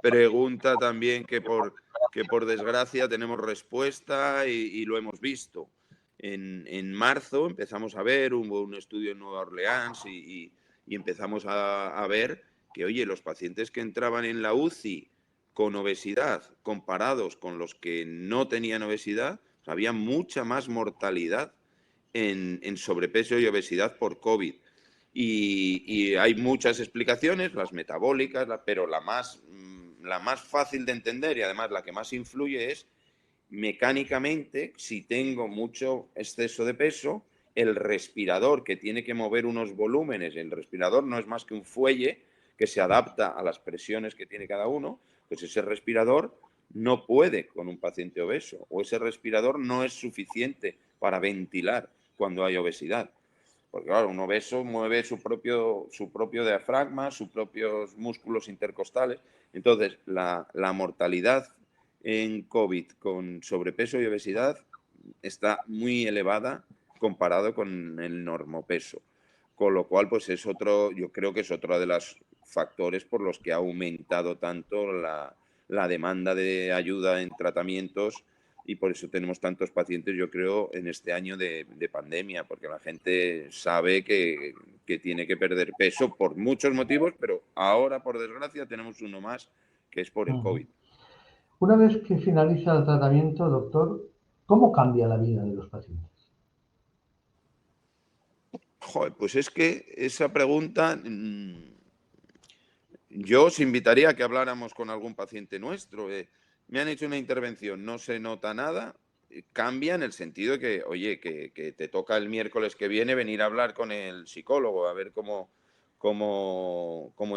pregunta también que por desgracia tenemos respuesta y lo hemos visto. En marzo empezamos a ver, hubo un estudio en Nueva Orleans y empezamos a ver que, oye, los pacientes que entraban en la UCI con obesidad comparados con los que no tenían obesidad, había mucha más mortalidad en sobrepeso y obesidad por COVID. Y hay muchas explicaciones, las metabólicas, pero la más fácil de entender y además la que más influye es mecánicamente, si tengo mucho exceso de peso, el respirador que tiene que mover unos volúmenes, el respirador no es más que un fuelle que se adapta a las presiones que tiene cada uno, pues ese respirador no puede con un paciente obeso o ese respirador no es suficiente para ventilar cuando hay obesidad. Porque claro, un obeso mueve su propio diafragma, sus propios músculos intercostales. Entonces, la mortalidad en COVID con sobrepeso y obesidad está muy elevada comparado con el normopeso. Con lo cual, pues es otro, yo creo que es otro de los factores por los que ha aumentado tanto la demanda de ayuda en tratamientos y por eso tenemos tantos pacientes, yo creo, en este año de pandemia, porque la gente sabe que tiene que perder peso por muchos motivos, pero ahora, por desgracia, tenemos uno más, que es por el COVID. Una vez que finaliza el tratamiento, doctor, ¿Cómo cambia la vida de los pacientes? Joder, pues es que esa pregunta, yo os invitaría a que habláramos con algún paciente nuestro. Me han hecho una intervención, no se nota nada, cambia en el sentido de que, oye, que te toca el miércoles que viene venir a hablar con el psicólogo, a ver cómo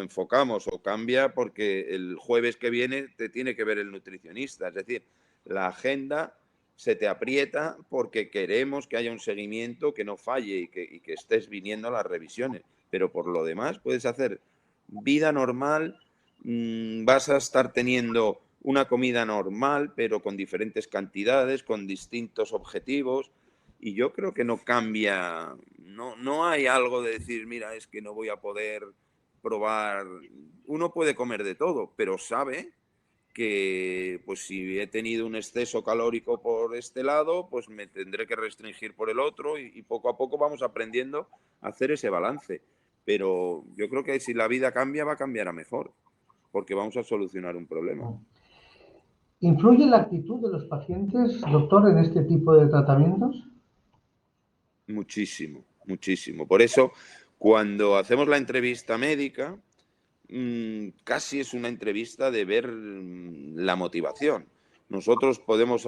enfocamos, o cambia porque el jueves que viene te tiene que ver el nutricionista. Es decir, la agenda se te aprieta porque queremos que haya un seguimiento que no falle y que estés viniendo a las revisiones. Pero por lo demás puedes hacer vida normal, vas a estar teniendo una comida normal, pero con diferentes cantidades, con distintos objetivos. Y yo creo que no cambia, no hay algo de decir, mira, es que no voy a poder probar. Uno puede comer de todo, pero sabe que pues si he tenido un exceso calórico por este lado, pues me tendré que restringir por el otro y poco a poco vamos aprendiendo a hacer ese balance. Pero yo creo que si la vida cambia, va a cambiar a mejor, porque vamos a solucionar un problema. ¿Influye la actitud de los pacientes, doctor, en este tipo de tratamientos? Muchísimo, muchísimo. Por eso, cuando hacemos la entrevista médica, casi es una entrevista de ver la motivación. Nosotros podemos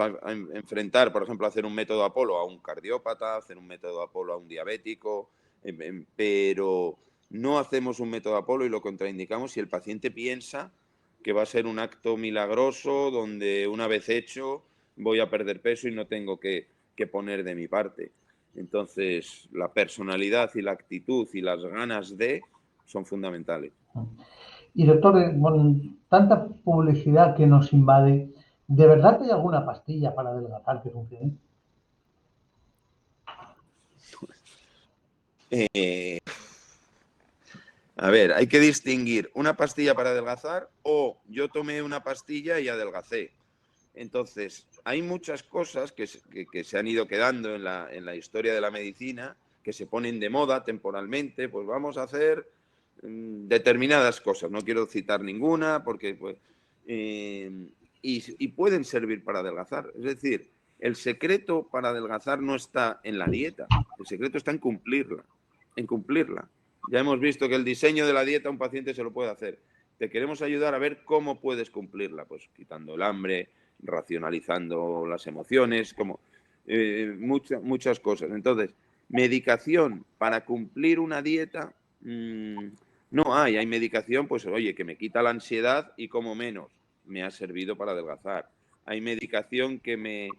enfrentar, por ejemplo, hacer un método Apolo a un cardiópata, hacer un método Apolo a un diabético, pero no hacemos un método Apolo y lo contraindicamos si el paciente piensa que va a ser un acto milagroso donde una vez hecho voy a perder peso y no tengo que poner de mi parte. Entonces, la personalidad y la actitud y las ganas de son fundamentales. Y doctor, con tanta publicidad que nos invade, ¿de verdad hay alguna pastilla para adelgazar que funcione? Eh, a ver, hay que distinguir una pastilla para adelgazar o yo tomé una pastilla y adelgacé. Entonces, hay muchas cosas que se han ido quedando en la historia de la medicina, que se ponen de moda temporalmente, pues vamos a hacer determinadas cosas. No quiero citar ninguna porque pues, y pueden servir para adelgazar. Es decir, el secreto para adelgazar no está en la dieta, el secreto está en cumplirla, en cumplirla. Ya hemos visto que el diseño de la dieta un paciente se lo puede hacer. Te queremos ayudar a ver cómo puedes cumplirla, pues quitando el hambre, racionalizando las emociones, como muchas cosas. Entonces, medicación para cumplir una dieta, no hay medicación, pues oye, que me quita la ansiedad y como menos, me ha servido para adelgazar. Hay medicación que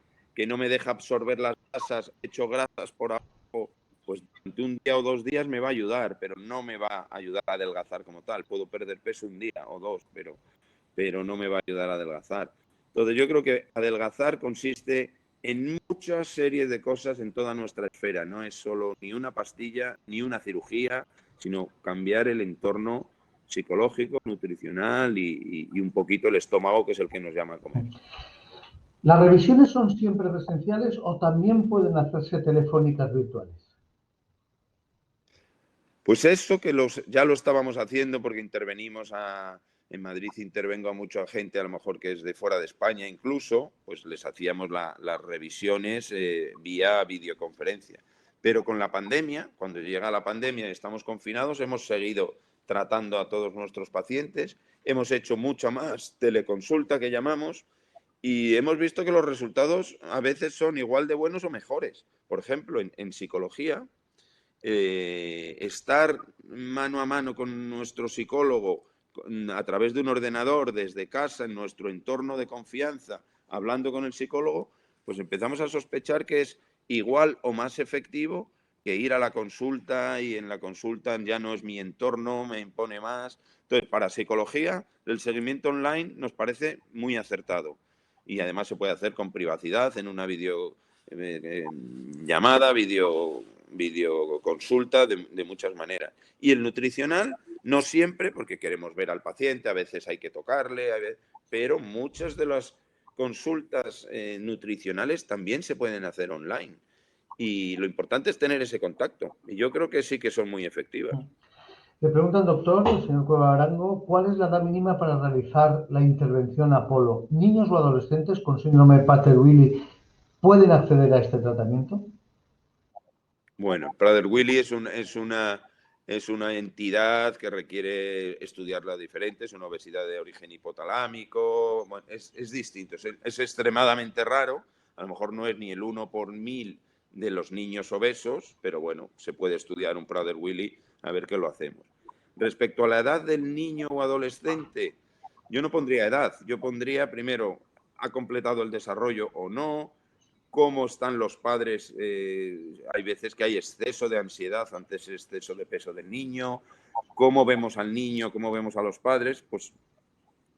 no me deja absorber las grasas, hecho grasas por abajo, pues durante un día o 2 días me va a ayudar, pero no me va a ayudar a adelgazar como tal. Puedo perder peso un día o dos, pero no me va a ayudar a adelgazar. Entonces yo creo que adelgazar consiste en muchas series de cosas en toda nuestra esfera. No es solo ni una pastilla, ni una cirugía, sino cambiar el entorno psicológico, nutricional y un poquito el estómago, que es el que nos llama a comer. ¿Las revisiones son siempre presenciales o también pueden hacerse telefónicas virtuales? Pues eso que ya lo estábamos haciendo porque en Madrid intervengo a mucha gente, a lo mejor que es de fuera de España incluso, pues les hacíamos las revisiones vía videoconferencia. Pero con la pandemia, cuando llega la pandemia y estamos confinados, hemos seguido tratando a todos nuestros pacientes, hemos hecho mucha más teleconsulta que llamamos y hemos visto que los resultados a veces son igual de buenos o mejores. Por ejemplo, en psicología, estar mano a mano con nuestro psicólogo a través de un ordenador desde casa, en nuestro entorno de confianza, hablando con el psicólogo, pues empezamos a sospechar que es igual o más efectivo que ir a la consulta y en la consulta ya no es mi entorno, me impone más. Entonces, para psicología, el seguimiento online nos parece muy acertado y además se puede hacer con privacidad en una llamada, videoconsulta de muchas maneras. Y el nutricional, no siempre, porque queremos ver al paciente, a veces hay que tocarle, pero muchas de las consultas nutricionales también se pueden hacer online. Y lo importante es tener ese contacto. Y yo creo que sí que son muy efectivas. Le pregunta al doctor, el señor Cueva Arango, ¿cuál es la edad mínima para realizar la intervención Apolo? ¿Niños o adolescentes con síndrome Prader-Willi pueden acceder a este tratamiento? Bueno, Prader-Willi es una entidad que requiere estudiarla diferente, es una obesidad de origen hipotalámico, bueno, es distinto, es extremadamente raro, a lo mejor no es ni el 1 por 1000 de los niños obesos, pero bueno, se puede estudiar un Prader-Willi a ver qué lo hacemos. Respecto a la edad del niño o adolescente, yo no pondría edad, yo pondría primero, ¿ha completado el desarrollo o no? ¿Cómo están los padres? Hay veces que hay exceso de ansiedad ante ese exceso de peso del niño. ¿Cómo vemos al niño? ¿Cómo vemos a los padres? Pues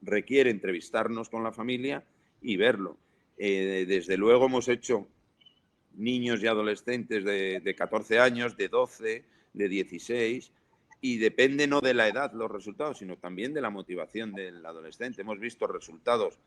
requiere entrevistarnos con la familia y verlo. Desde luego hemos hecho niños y adolescentes de 14 años, de 12, de 16, y depende no de la edad los resultados, sino también de la motivación del adolescente. Hemos visto resultados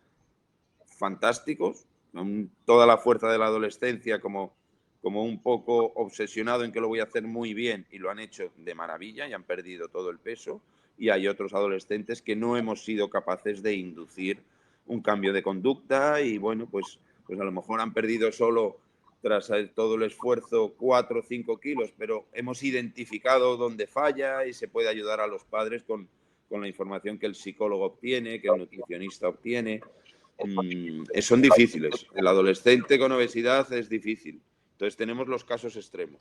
fantásticos, con toda la fuerza de la adolescencia como un poco obsesionado en que lo voy a hacer muy bien, y lo han hecho de maravilla y han perdido todo el peso, y hay otros adolescentes que no hemos sido capaces de inducir un cambio de conducta y bueno, pues a lo mejor han perdido solo, tras todo el esfuerzo, 4 o 5 kilos, pero hemos identificado dónde falla y se puede ayudar a los padres con la información que el psicólogo obtiene, que el nutricionista obtiene. Son difíciles. El adolescente con obesidad es difícil. Entonces tenemos los casos extremos.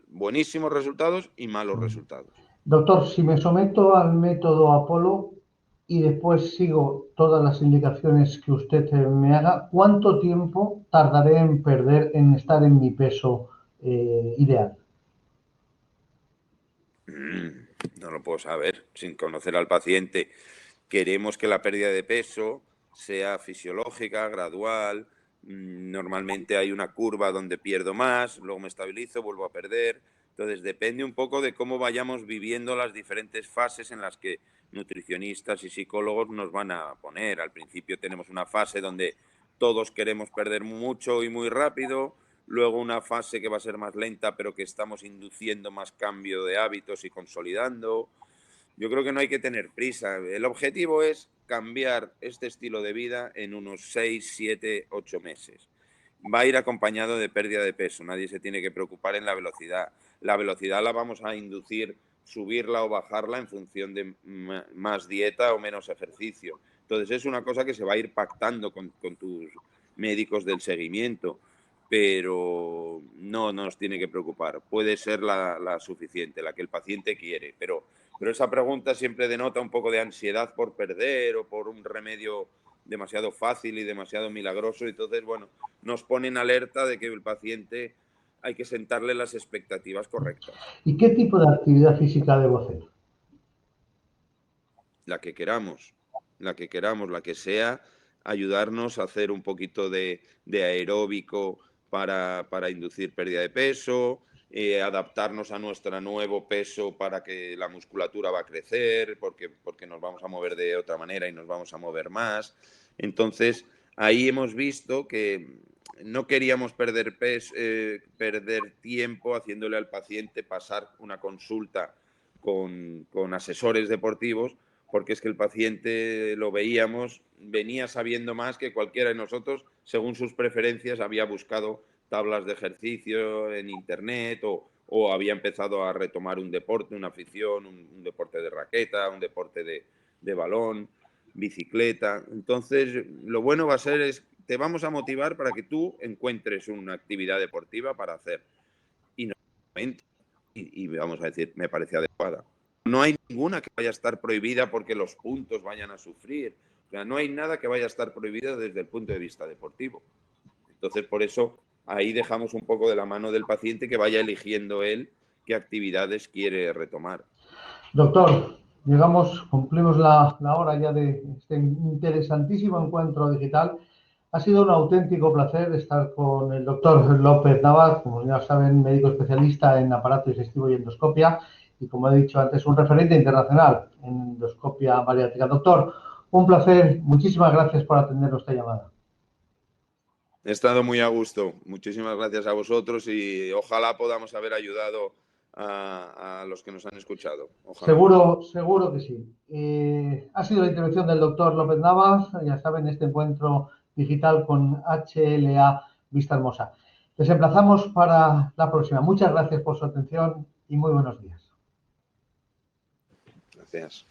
Buenísimos resultados y malos resultados. Doctor, si me someto al método Apolo y después sigo todas las indicaciones que usted me haga, ¿cuánto tiempo tardaré en estar en mi peso ideal? No lo puedo saber sin conocer al paciente. Queremos que la pérdida de peso sea fisiológica, gradual. Normalmente hay una curva donde pierdo más, luego me estabilizo, vuelvo a perder. Entonces depende un poco de cómo vayamos viviendo las diferentes fases en las que nutricionistas y psicólogos nos van a poner. Al principio tenemos una fase donde todos queremos perder mucho y muy rápido, luego una fase que va a ser más lenta, pero que estamos induciendo más cambio de hábitos y consolidando. Yo creo que no hay que tener prisa. El objetivo es cambiar este estilo de vida en unos 6, 7, 8 meses. Va a ir acompañado de pérdida de peso. Nadie se tiene que preocupar en la velocidad. La velocidad la vamos a inducir, subirla o bajarla en función de más dieta o menos ejercicio. Entonces es una cosa que se va a ir pactando con tus médicos del seguimiento, pero no nos tiene que preocupar. Puede ser la suficiente, la que el paciente quiere, pero esa pregunta siempre denota un poco de ansiedad por perder o por un remedio demasiado fácil y demasiado milagroso. Entonces, bueno, nos pone en alerta de que el paciente hay que sentarle las expectativas correctas. ¿Y qué tipo de actividad física debo hacer? La que queramos, la que sea, ayudarnos a hacer un poquito de aeróbico para inducir pérdida de peso, adaptarnos a nuestro nuevo peso para que la musculatura va a crecer, porque nos vamos a mover de otra manera y nos vamos a mover más. Entonces, ahí hemos visto que no queríamos perder tiempo haciéndole al paciente pasar una consulta con asesores deportivos, porque es que el paciente, lo veíamos, venía sabiendo más que cualquiera de nosotros, según sus preferencias, había buscado tablas de ejercicio en internet o había empezado a retomar un deporte, una afición, un deporte de raqueta, un deporte de balón, bicicleta. Entonces, lo bueno va a ser te vamos a motivar para que tú encuentres una actividad deportiva para hacer. Y vamos a decir, me parece adecuada. No hay ninguna que vaya a estar prohibida porque los puntos vayan a sufrir. O sea, no hay nada que vaya a estar prohibido desde el punto de vista deportivo. Entonces, por eso, ahí dejamos un poco de la mano del paciente que vaya eligiendo él qué actividades quiere retomar. Doctor, cumplimos la hora ya de este interesantísimo encuentro digital. Ha sido un auténtico placer estar con el doctor López Navas, como ya saben, médico especialista en aparato digestivo y endoscopia, y como he dicho antes, un referente internacional en endoscopia bariátrica. Doctor, un placer. Muchísimas gracias por atender nuestra llamada. He estado muy a gusto. Muchísimas gracias a vosotros y ojalá podamos haber ayudado a los que nos han escuchado. Ojalá. Seguro que sí. Ha sido la intervención del doctor López Navas. Ya saben, este encuentro digital con HLA Vista Hermosa. Les emplazamos para la próxima. Muchas gracias por su atención y muy buenos días. Gracias.